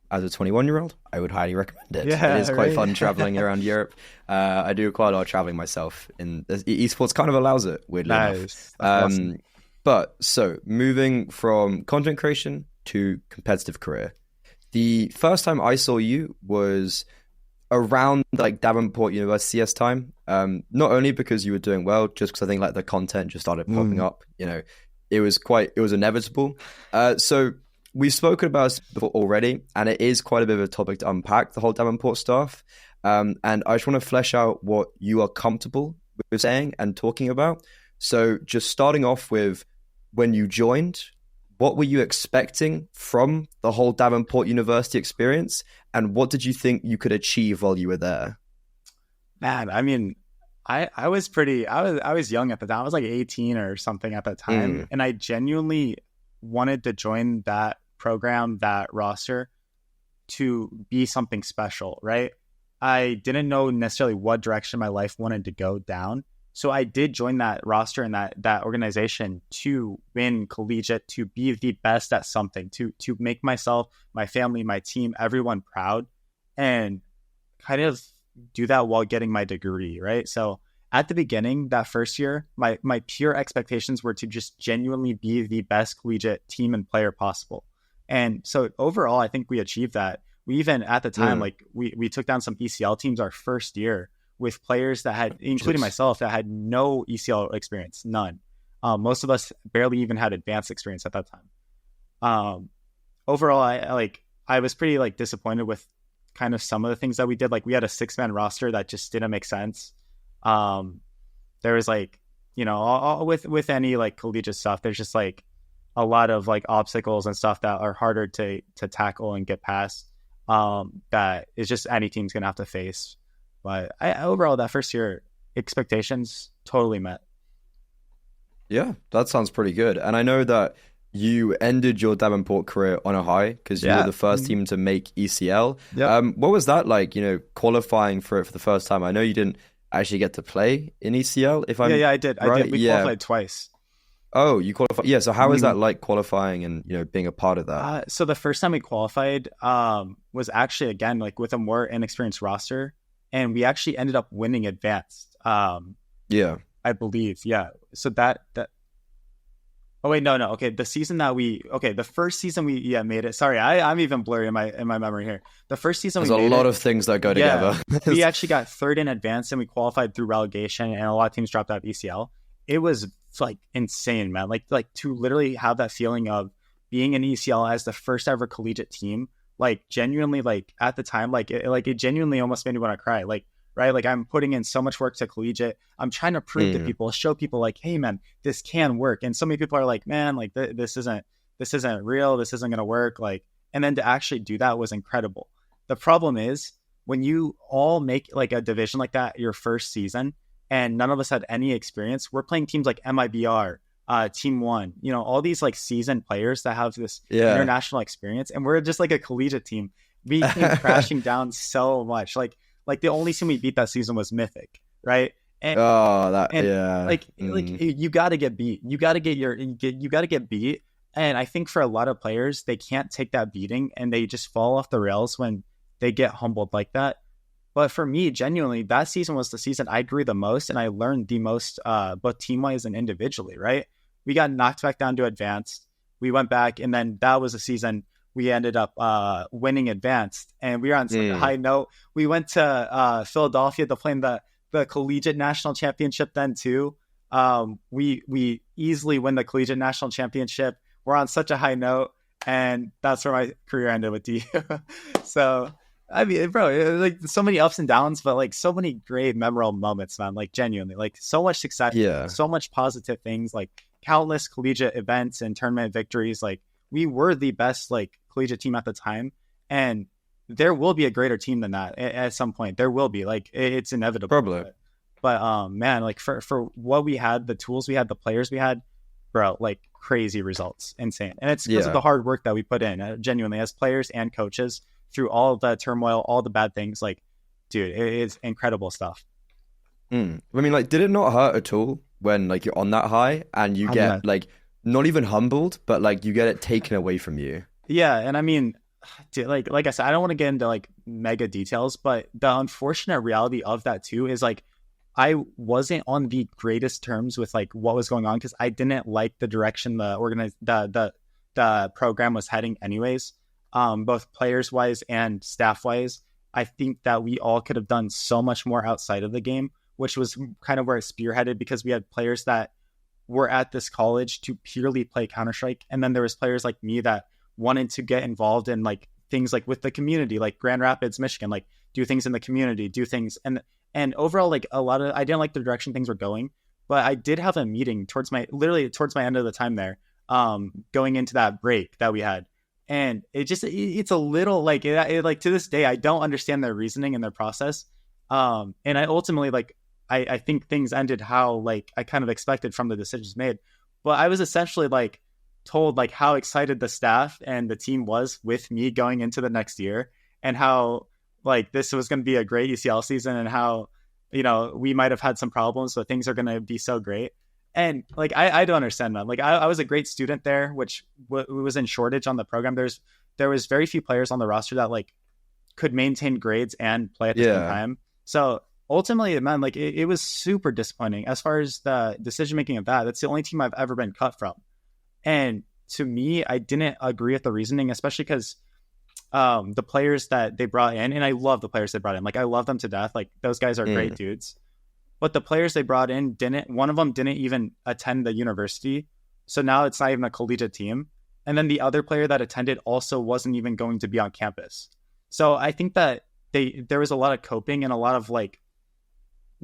as a 21-year-old, I would highly recommend it. It is quite fun traveling around Europe. I do quite a lot of traveling myself. In esports kind of allows it, weirdly enough. Awesome. But so moving from content creation to competitive career, the first time I saw you was around like Davenport University CS time. Not only because you were doing well, just because I think like the content just started popping up. You know, it was inevitable. So we've spoken about this before already, and it is quite a bit of a topic to unpack, the whole Davenport stuff. And I just want to flesh out what you are comfortable with saying and talking about. So just starting off with when you joined, what were you expecting from the whole Davenport University experience? And what did you think you could achieve while you were there? Man, I mean, I was young at the time. I was like 18 or something at that time. And I genuinely wanted to join that program, that roster, to be something special, right? I didn't know necessarily what direction my life wanted to go down. So I did join that roster and that organization to win collegiate, to be the best at something, to make myself, my family, my team, everyone proud, and kind of do that while getting my degree, right? So at the beginning, that first year, my pure expectations were to just genuinely be the best collegiate team and player possible. And so overall, I think we achieved that. We even, at the time, like we took down some ECL teams our first year with players that had, including myself, that had no ECL experience, none. Most of us barely even had advanced experience at that time. Overall, I was pretty like disappointed with kind of some of the things that we did. Like we had a 6-man roster that just didn't make sense. There was like, you know, with any like collegiate stuff, there's just like a lot of like obstacles and stuff that are harder to tackle and get past. That is just any team's gonna have to face. But overall, that first year, expectations totally met. Yeah, that sounds pretty good. And I know that you ended your Davenport career on a high because you were the first team to make ECL. What was that like, you know, qualifying for it for the first time? I know you didn't actually get to play in ECL, if I'm I did. Right? I did. We qualified twice. Oh, you qualified. Yeah, so how is that like qualifying and, you know, being a part of that? So the first time we qualified was actually, again, like with a more inexperienced roster. And we actually ended up winning advanced. I believe. Yeah. So that. Oh wait, no. Okay, the first season we made it. Sorry, I'm even blurry in my memory here. The first season there's a lot of things that go together. We actually got third in advanced, and we qualified through relegation, and a lot of teams dropped out of ECL. It was like insane, man. Like to literally have that feeling of being in ECL as the first ever collegiate team. Like genuinely, like at the time, it genuinely almost made me want to cry. Like, right, like I'm putting in so much work to collegiate. I'm trying to prove to people, show people, like, hey, man, this can work. And so many people are like, man, like this isn't real. This isn't gonna work. Like, and then to actually do that was incredible. The problem is when you all make like a division like that your first season, and none of us had any experience. We're playing teams like MIBR. Team One, you know, all these like seasoned players that have this international experience, and we're just like a collegiate team. We came crashing down so much. Like the only team we beat that season was Mythic, right? And, like you got to get beat. You got to get beat. And I think for a lot of players, they can't take that beating, and they just fall off the rails when they get humbled like that. But for me, genuinely, that season was the season I grew the most, and I learned the most, both team-wise and individually, right? We got knocked back down to advanced. We went back, and then that was a season we ended up winning advanced. And we were on a high note. We went to Philadelphia to play in the collegiate national championship then too. We easily win the collegiate national championship. We're on such a high note, and that's where my career ended with DU. So, I mean, bro, like so many ups and downs, but like so many great memorable moments, man. Like genuinely, like so much success, so much positive things, like countless collegiate events and tournament victories. Like we were the best like collegiate team at the time, and there will be a greater team than that at some point. There will be, like it's inevitable. Probably. But man, like for what we had, the tools we had, the players we had, bro, like crazy results, insane. And it's because of the hard work that we put in, genuinely, as players and coaches through all of the turmoil, all the bad things. Like, dude, it's incredible stuff. I mean, like, did it not hurt at all when like you're on that high and you get like not even humbled, but like you get it taken away from you? Yeah, and I mean, dude, like I said, I don't want to get into like mega details, but the unfortunate reality of that too is like I wasn't on the greatest terms with like what was going on because I didn't like the direction the program was heading anyways, both players wise and staff wise. I think that we all could have done so much more outside of the game, which was kind of where it spearheaded, because we had players that were at this college to purely play Counter-Strike, and then there was players like me that wanted to get involved in like things like with the community, like Grand Rapids, Michigan, like do things in the community, do things. And overall, like I didn't like the direction things were going, but I did have a meeting towards my end of the time there, going into that break that we had. And it's a little like, like to this day, I don't understand their reasoning and their process. And I ultimately, like, I think things ended how like I kind of expected from the decisions made, but I was essentially like told like how excited the staff and the team was with me going into the next year, and how like this was going to be a great UCL season, and how, you know, we might have had some problems, but things are going to be so great. And like, I don't understand that. Like I was a great student there, which was in shortage on the program. There was very few players on the roster that like could maintain grades and play at the same time. So ultimately, man, like it was super disappointing as far as the decision-making of that. That's the only team I've ever been cut from. And to me, I didn't agree with the reasoning, especially because the players that they brought in, and I love the players they brought in, like I love them to death, like those guys are great dudes, but the players they brought in one of them didn't even attend the university, so now it's not even a collegiate team. And then the other player that attended also wasn't even going to be on campus. So I think that there was a lot of coping and a lot of like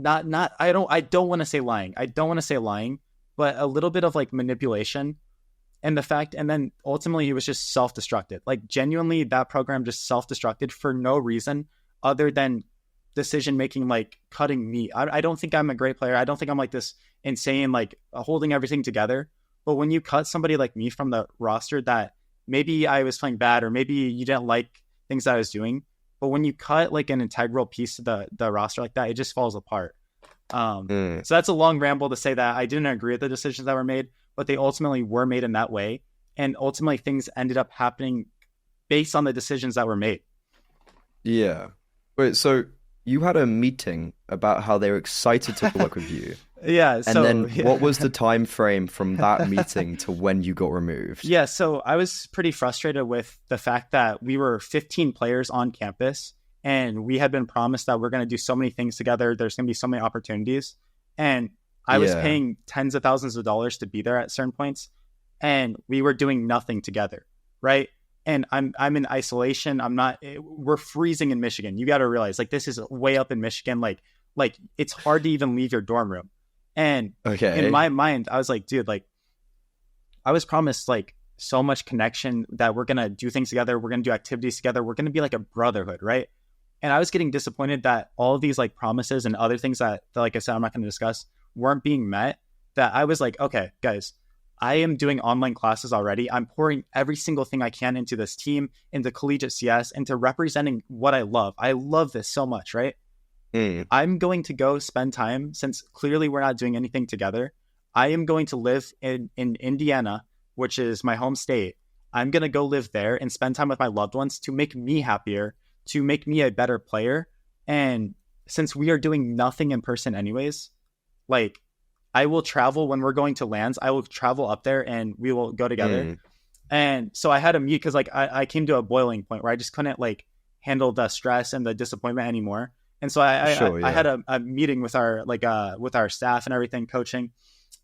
I don't want to say lying, but a little bit of like manipulation. And then ultimately it was just self-destructed. Like genuinely, that program just self-destructed for no reason other than decision-making, like cutting me. I don't think I'm a great player. I don't think I'm like this insane, like holding everything together. But when you cut somebody like me from the roster that maybe I was playing bad, or maybe you didn't like things that I was doing, but when you cut like an integral piece of the roster like that, it just falls apart. So that's a long ramble to say that I didn't agree with the decisions that were made, but they ultimately were made in that way. And ultimately things ended up happening based on the decisions that were made. Yeah. Wait, so you had a meeting about how they were excited to work with you. Yeah. And then what was the time frame from that meeting to when you got removed? Yeah. So I was pretty frustrated with the fact that we were 15 players on campus, and we had been promised that we're going to do so many things together. There's going to be so many opportunities. And I was paying tens of thousands of dollars to be there at certain points, and we were doing nothing together, right? And I'm in isolation. We're freezing in Michigan. You got to realize, like, this is way up in Michigan. Like it's hard to even leave your dorm room. And in my mind, I was like, dude, like I was promised like so much connection that we're going to do things together. We're going to do activities together. We're going to be like a brotherhood, right? And I was getting disappointed that all of these like promises and other things that like I said, I'm not going to discuss, weren't being met. That I was like, okay, guys, I am doing online classes already. I'm pouring every single thing I can into this team, into collegiate CS, into representing what I love. I love this so much, right? I'm going to go spend time, since clearly we're not doing anything together. I am going to live in Indiana, which is my home state. I'm going to go live there and spend time with my loved ones to make me happier, to make me a better player. And since we are doing nothing in person anyways, like I will travel when we're going to lands. I will travel up there and we will go together. And so I had a meet because like I came to a boiling point where I just couldn't like handle the stress and the disappointment anymore. And so I had a meeting with our with our staff and everything, coaching.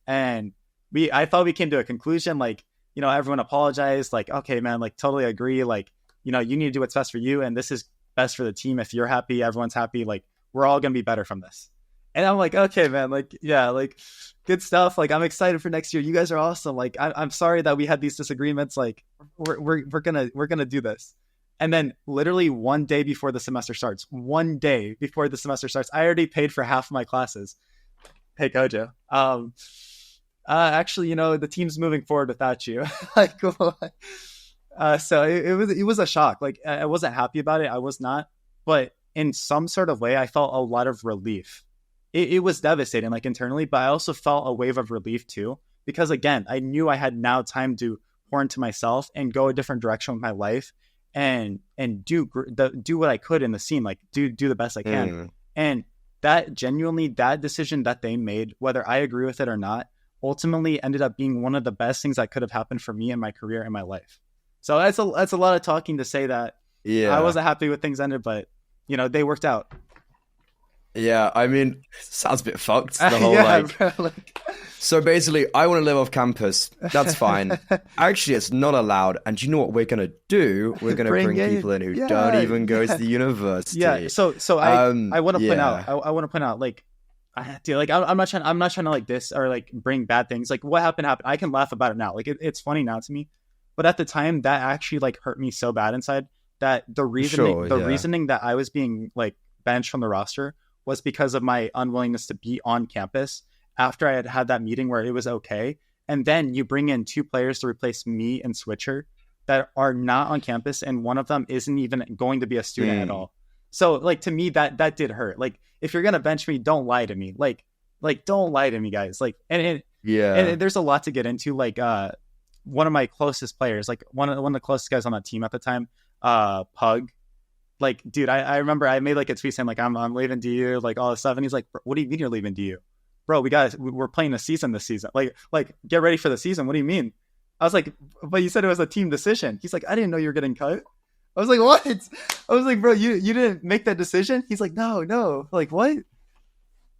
And I thought we came to a conclusion. Like, you know, everyone apologized. Like, okay, man, like totally agree. Like, you know, you need to do what's best for you, and this is best for the team. If you're happy, everyone's happy. Like, we're all gonna be better from this. And I'm like, okay, man, like, yeah, like, good stuff. Like, I'm excited for next year. You guys are awesome. Like, I'm sorry that we had these disagreements. Like, we're gonna do this. And then literally one day before the semester starts, I already paid for half of my classes. Hey, Kojo. Actually, you know, the team's moving forward without you. Like, so it was a shock. Like, I wasn't happy about it. I was not. But in some sort of way, I felt a lot of relief. It was devastating, like internally, but I also felt a wave of relief too, because again, I knew I had now time to pour into myself and go a different direction with my life, and do what I could in the scene, like do the best I can. And that decision that they made, whether I agree with it or not, ultimately ended up being one of the best things that could have happened for me in my career and my life. So that's a lot of talking to say that I wasn't happy with things ended, but you know, they worked out. Yeah, I mean, sounds a bit fucked. The whole bro. So basically, I want to live off campus. That's fine. Actually, it's not allowed. And do you know what we're gonna do? We're gonna bring people in who don't even go to the university. Yeah. So I want to point out. I want to point out, like, dude, like I'm not trying to like this or like bring bad things. Like, what happened. I can laugh about it now. Like, it's funny now to me, but at the time that actually like hurt me so bad inside that the reasoning that I was being like benched from the roster was because of my unwillingness to be on campus after I had that meeting where it was okay. And then you bring in 2 players to replace me and Switcher that are not on campus, and one of them isn't even going to be a student at all. So like, to me, that did hurt. Like, if you're going to bench me, don't lie to me. Like don't lie to me, guys. Like, and there's a lot to get into. Like, one of my closest players, like one of the closest guys on that team at the time, Pug, like, dude, I remember I made like a tweet saying like, I'm leaving DU, like all this stuff. And he's like, what do you mean you're leaving DU? Bro, we're playing a season this season. Like get ready for the season. What do you mean? I was like, but you said it was a team decision. He's like, I didn't know you were getting cut. I was like, what? I was like, bro, you didn't make that decision? He's like, no. Like, what?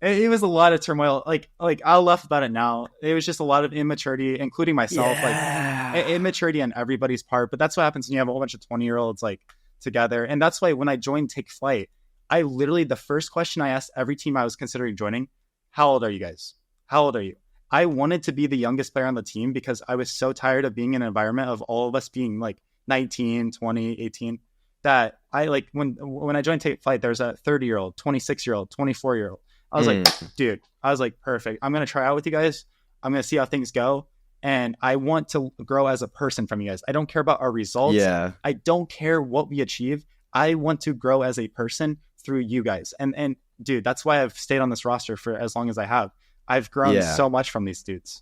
It was a lot of turmoil. Like I'll laugh about it now. It was just a lot of immaturity, including myself. Like, immaturity on everybody's part. But that's what happens when you have a whole bunch of 20-year-olds like together. And that's why when I joined Take Flyte, I literally, the first question I asked every team I was considering joining, how old are you guys? How old are you? I wanted to be the youngest player on the team because I was so tired of being in an environment of all of us being like 19, 20, 18, that I like when I joined Take Flyte, there's a 30-year-old, 26-year-old, 24-year-old. I was like, dude, perfect. I'm going to try out with you guys. I'm going to see how things go. And I want to grow as a person from you guys. I don't care about our results. Yeah. I don't care what we achieve. I want to grow as a person through you guys. And dude, that's why I've stayed on this roster for as long as I have. I've grown so much from these dudes.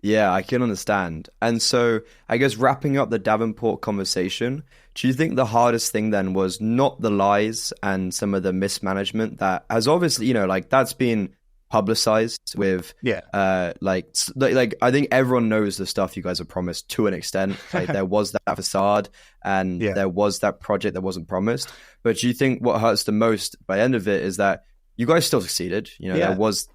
Yeah, I can understand. And so I guess wrapping up the Davenport conversation, do you think the hardest thing then was not the lies and some of the mismanagement that has obviously, you know, like that's been publicized with like I think everyone knows the stuff you guys have promised to an extent. Like, there was that facade and there was that project that wasn't promised. But do you think what hurts the most by the end of it is that you guys still succeeded? You know, there was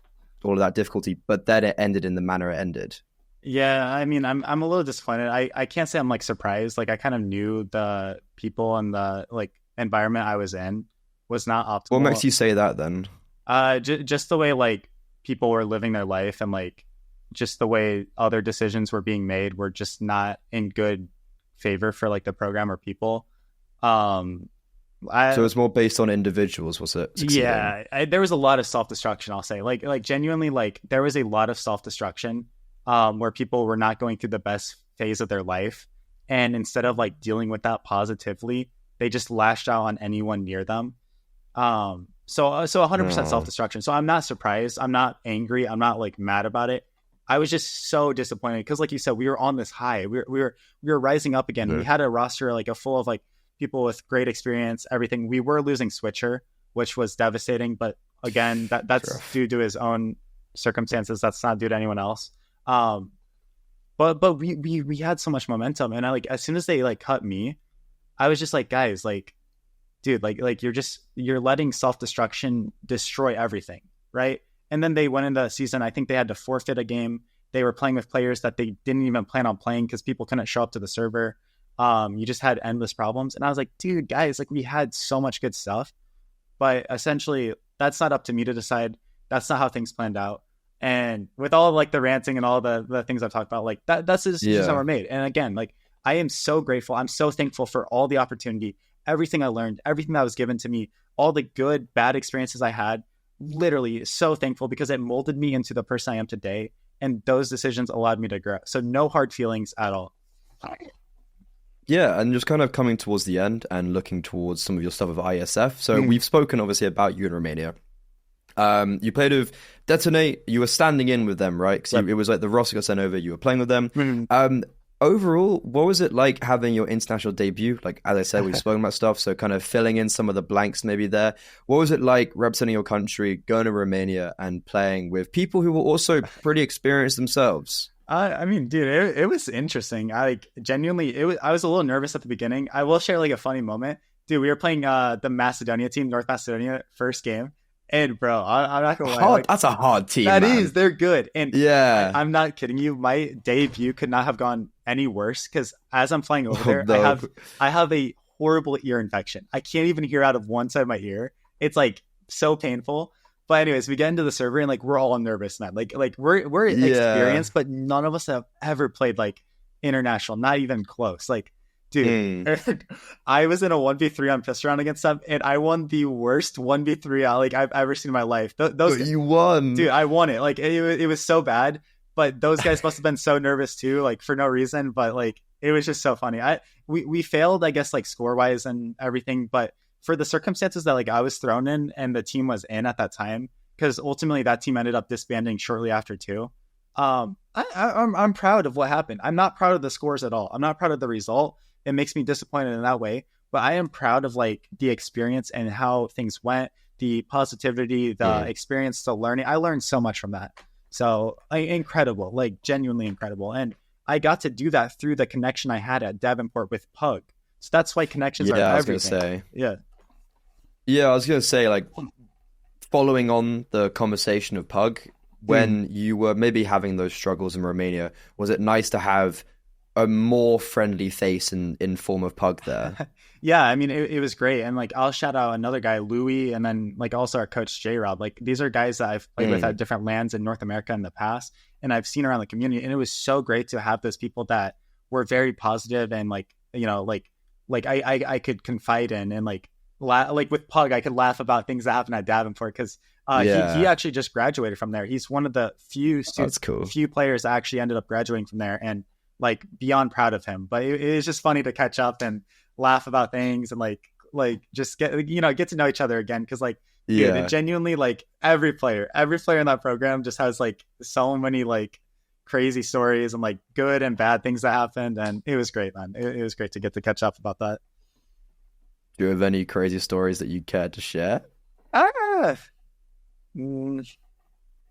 all of that difficulty, but then it ended in the manner it ended. Yeah, I mean, I'm a little disappointed. I can't say I'm like surprised. Like, I kind of knew the people and the like environment I was in was not optimal. What makes you say that then? Just the way like people were living their life, and like just the way other decisions were being made were just not in good favor for like the program or people. So it's more based on individuals, was it? Succeeding? Yeah, there was a lot of self-destruction. I'll say like genuinely, like there was a lot of self-destruction where people were not going through the best phase of their life, and instead of like dealing with that positively, they just lashed out on anyone near them. So 100% self-destruction. So I'm not surprised. I'm not angry. I'm not like mad about it. I was just so disappointed because, like you said, we were on this high. We were rising up again. We had a roster like a full of like people with great experience, everything. We were losing Switcher, which was devastating. But again, that's due to his own circumstances. That's not due to anyone else. But we had so much momentum, and I like as soon as they like cut me, I was just like, guys, like, dude, like you're letting self-destruction destroy everything, right? And then they went into the season. I think they had to forfeit a game. They were playing with players that they didn't even plan on playing because people couldn't show up to the server. You just had endless problems. And I was like, dude, guys, like we had so much good stuff. But essentially, that's not up to me to decide. That's not how things planned out. And with all of, like the ranting and all the things I've talked about, like that's just how we're made. And again, like I am so grateful. I'm so thankful for all the opportunity, everything I learned, everything that was given to me, all the good, bad experiences I had. Literally so thankful because it molded me into the person I am today. And those decisions allowed me to grow. So no hard feelings at all. Yeah, and just kind of coming towards the end and looking towards some of your stuff with IESF. So we've spoken obviously about you in Romania. You played with Detonate. You were standing in with them, right? Because it was like the roster got sent over. You were playing with them. Overall, what was it like having your international debut? Like, as I said, we've spoken about stuff, so kind of filling in some of the blanks maybe there. What was it like representing your country, going to Romania and playing with people who were also pretty experienced themselves? I mean, dude, it was interesting. I genuinely, I was a little nervous at the beginning. I will share like a funny moment. Dude, we were playing the Macedonia team, North Macedonia, first game. And bro, I'm not gonna lie. Like, that's a hard team. That man. is, they're good. And yeah, I'm not kidding you. My debut could not have gone any worse because as I'm flying over there, I have a horrible ear infection. I can't even hear out of one side of my ear. It's like so painful. But anyways, we get into the server and like we're all nervous, man. Like we're experienced, but none of us have ever played like international, not even close. Like, dude, I was in a 1v3 on Fist Round against them, and I won the worst 1v3 I've ever seen in my life. You won, dude. I won it. Like it was so bad, but those guys must have been so nervous too, like for no reason. But like it was just so funny. We failed, I guess, like score wise and everything, but for the circumstances that like I was thrown in and the team was in at that time, because ultimately that team ended up disbanding shortly after too. I'm proud of what happened. I'm not proud of the scores at all. I'm not proud of the result. It makes me disappointed in that way, but I am proud of like the experience and how things went, the positivity, the experience, the learning. I learned so much from that. So incredible, like genuinely incredible. And I got to do that through the connection I had at Davenport with Pug. So that's why connections are everything. I was gonna say. Yeah, I was gonna say, like, following on the conversation of Pug, when you were maybe having those struggles in Romania, was it nice to have a more friendly face in form of Pug there? Yeah, I mean, it was great. And like, I'll shout out another guy, Louis, and then like also our coach, J-Rob. Like, these are guys that I've played with at different lands in North America in the past, and I've seen around the community. And it was so great to have those people that were very positive and like, you know, like I could confide in and like with Pug, I could laugh about things that happened at Davenport because he actually just graduated from there. He's one of the few few players that actually ended up graduating from there, and like beyond proud of him. But it was just funny to catch up and laugh about things and like just get to know each other again, because like dude, genuinely like every player in that program just has like so many like crazy stories and like good and bad things that happened, and it was great, man. It was great to get to catch up about that. Do you have any crazy stories that you care to share? No,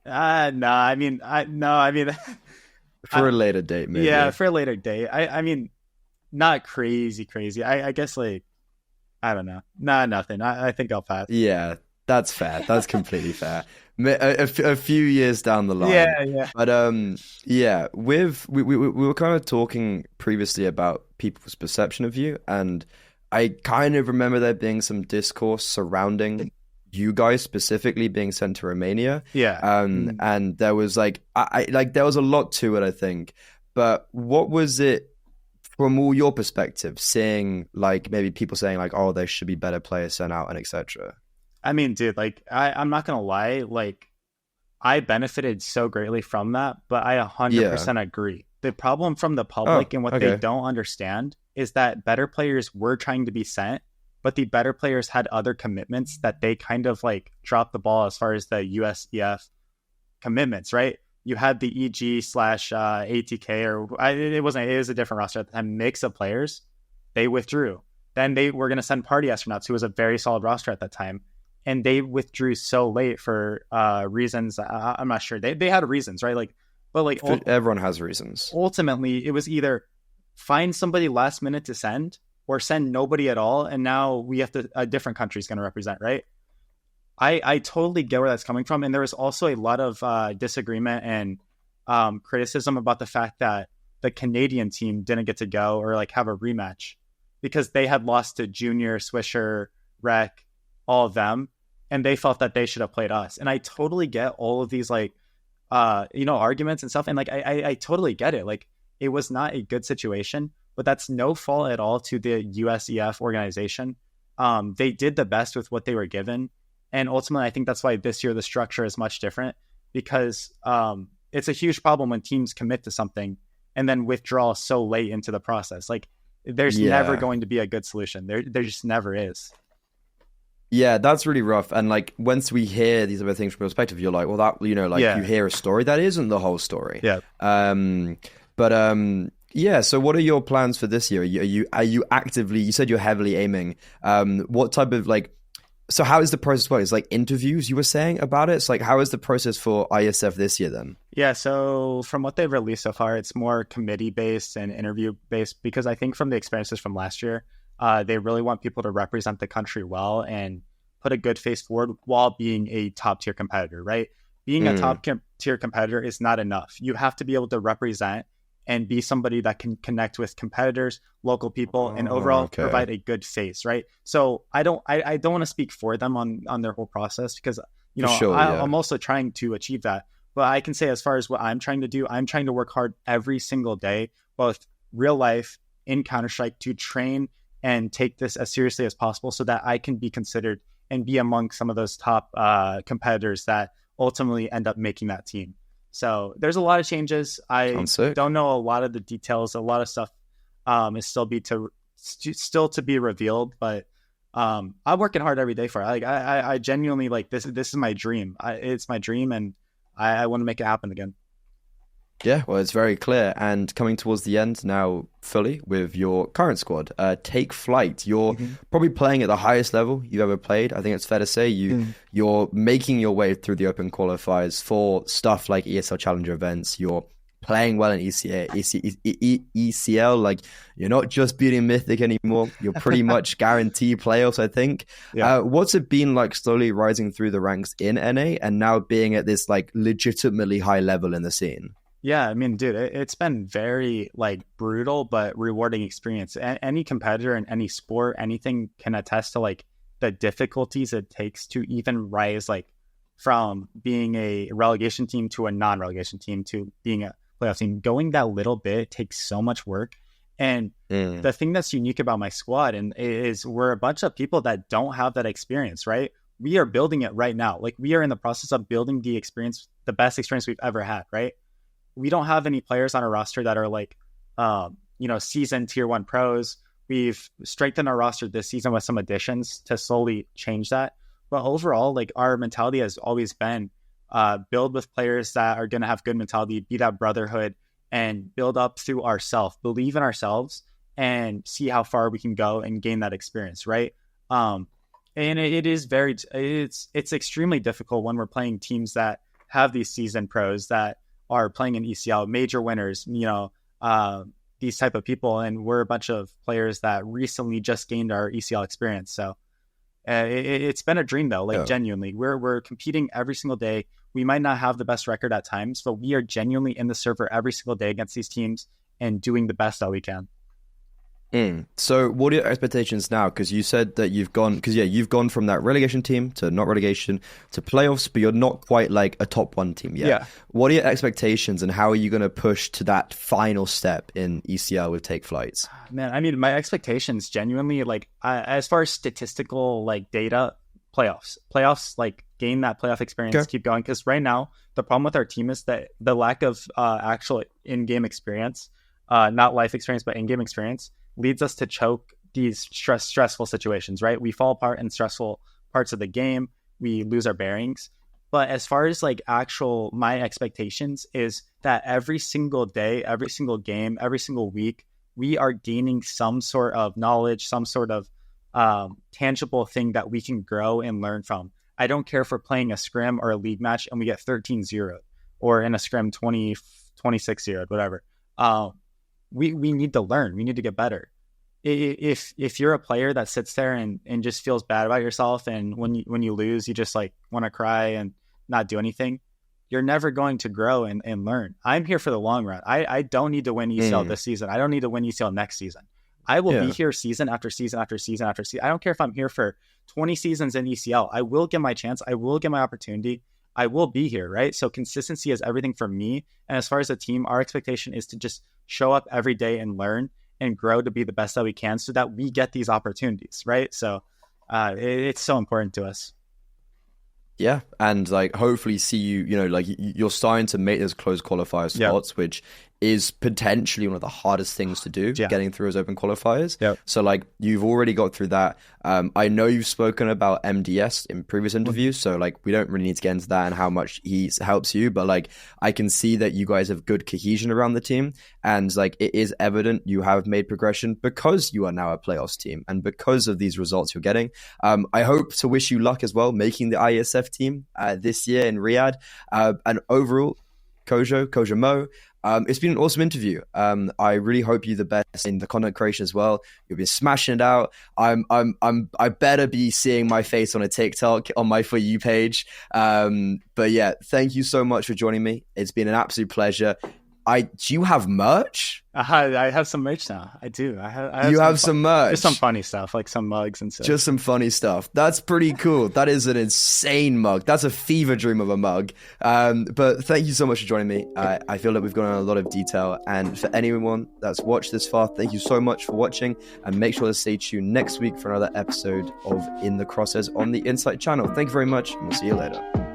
I mean for a later date, maybe. Yeah, for a later date. I mean, not crazy. I guess like, I don't know. Nah, nothing. I think I'll pass. Yeah, that's fair. That's completely fair. A few years down the line. Yeah. But we were kind of talking previously about people's perception of you, and I kind of remember there being some discourse surrounding you guys specifically being sent to Romania. Yeah. And there was like, there was a lot to it, I think. But what was it from all your perspective, seeing like maybe people saying like, oh, there should be better players sent out and etc.? I mean, dude, like I'm not gonna lie, like I benefited so greatly from that, but I 100% agree. The problem from the public and what they don't understand is that better players were trying to be sent, but the better players had other commitments that they kind of like dropped the ball as far as the USEF commitments, right? You had the EG/ATK, or it was a different roster at the time, mix of players. They withdrew. Then they were going to send Party Astronauts, who was a very solid roster at that time. And they withdrew so late for reasons. I'm not sure. They had reasons, right? Everyone has reasons. Ultimately, it was either find somebody last minute to send or send nobody at all. And now we have a different country is going to represent, right? I totally get where that's coming from. And there was also a lot of disagreement and criticism about the fact that the Canadian team didn't get to go or like have a rematch because they had lost to Junior, Swisher, Rec, all of them, and they felt that they should have played us. And I totally get all of these like arguments and stuff, and like I totally get it. Like, it was not a good situation, but that's no fault at all to the USEF organization. They did the best with what they were given, and ultimately I think that's why this year the structure is much different, because it's a huge problem when teams commit to something and then withdraw so late into the process. Like, there's never going to be a good solution. There just never is. Yeah, that's really rough. And like, once we hear these other things from perspective, you're like, well, that, you hear a story that isn't the whole story. Yeah. Yeah. So what are your plans for this year? Are you actively, you said you're heavily aiming. What type of so how is the process work? It's like interviews you were saying about it. It's like, how is the process for IESF this year then? Yeah. So from what they've released so far, it's more committee based and interview based, because I think from the experiences from last year, they really want people to represent the country well and put a good face forward while being a top tier competitor, right? Being a top tier competitor is not enough. You have to be able to represent and be somebody that can connect with competitors, local people, and overall provide a good face, right? So I don't want to speak for them on their whole process, because I'm also trying to achieve that. But I can say, as far as what I'm trying to do, I'm trying to work hard every single day, both real life in Counter-Strike, to train and take this as seriously as possible so that I can be considered and be among some of those top competitors that ultimately end up making that team. So there's a lot of changes. I don't know a lot of the details. A lot of stuff is still to be revealed, but I'm working hard every day for it. I genuinely this is my dream. It's my dream, and I want to make it happen again. Yeah, well, it's very clear. And coming towards the end now, fully with your current squad, Take Flyte. You're probably playing at the highest level you've ever played. I think it's fair to say you're making your way through the open qualifiers for stuff like ESL Challenger events. You're playing well in ESEA, ECL. Like, you're not just beating Mythic anymore. You're pretty much guaranteed playoffs, I think. Yeah. What's it been like slowly rising through the ranks in NA and now being at this like legitimately high level in the scene? Yeah, I mean, dude, it's been very brutal but rewarding experience. Any competitor in any sport, anything, can attest to the difficulties it takes to even rise from being a relegation team to a non-relegation team to being a playoff team. Going that little bit takes so much work. And the thing that's unique about my squad is we're a bunch of people that don't have that experience, right? We are building it right now. We are in the process of building the experience, the best experience we've ever had, right? We don't have any players on our roster that are seasoned tier 1 pros. We've strengthened our roster this season with some additions to slowly change that. But overall, our mentality has always been build with players that are going to have good mentality, be that brotherhood, and build up through ourselves, believe in ourselves, and see how far we can go and gain that experience, right? And it's extremely difficult when we're playing teams that have these seasoned pros that are playing in ECL, major winners, these type of people. And we're a bunch of players that recently just gained our ECL experience. So it's been a dream though, genuinely. We're competing every single day. We might not have the best record at times, but we are genuinely in the server every single day against these teams and doing the best that we can. So what are your expectations now? Because you said that you've gone from that relegation team to not relegation to playoffs, but you're not quite a top 1 team yet. Yeah. What are your expectations and how are you going to push to that final step in ECL with Take Flyte? Man, I mean, my expectations genuinely, as far as statistical data, playoffs, gain that playoff experience, keep going. Because right now, the problem with our team is that the lack of actual in-game experience, not life experience, but in-game experience, leads us to choke these stressful situations, right? We fall apart in stressful parts of the game. We lose our bearings. But as far as my expectations is that every single day, every single game, every single week, we are gaining some sort of knowledge, some sort of tangible thing that we can grow and learn from. I don't care if we're playing a scrim or a league match and we get 13-0 or in a scrim 26-0, whatever. We need to learn. We need to get better. If you're a player that sits there and just feels bad about yourself, and when you lose, you just want to cry and not do anything, you're never going to grow and learn. I'm here for the long run. I don't need to win ECL this season. I don't need to win ECL next season. I will be here season after season after season after season. I don't care if I'm here for 20 seasons in ECL. I will get my chance. I will get my opportunity. I will be here, right? So consistency is everything for me. And as far as the team, our expectation is to just show up every day and learn and grow to be the best that we can so that we get these opportunities, right? So it's so important to us. Yeah, and like hopefully see you, you know, like you're starting to make those close qualifier spots, which is potentially one of the hardest things to do, getting through those open qualifiers. So like you've already got through that. I know you've spoken about MDS in previous interviews, so like we don't really need to get into that and how much he helps you, but like I can see that you guys have good cohesion around the team, and like it is evident you have made progression because you are now a playoffs team and because of these results you're getting. I hope to wish you luck as well making the IESF team this year in Riyadh, and overall CoJoMo, it's been an awesome interview. I really hope you the best in the content creation as well. You'll be smashing it out. I better be seeing my face on a TikTok on my For You page. But yeah, thank you so much for joining me. It's been an absolute pleasure. Do you have merch? I have some merch now. I do. I have some merch. Just some funny stuff, like some mugs and stuff. Just some funny stuff. That's pretty cool. That is an insane mug. That's a fever dream of a mug. But thank you so much for joining me. I feel that we've gone into a lot of detail. And for anyone that's watched this far, thank you so much for watching. And make sure to stay tuned next week for another episode of In the Crosshairs on the Insite channel. Thank you very much, and we'll see you later.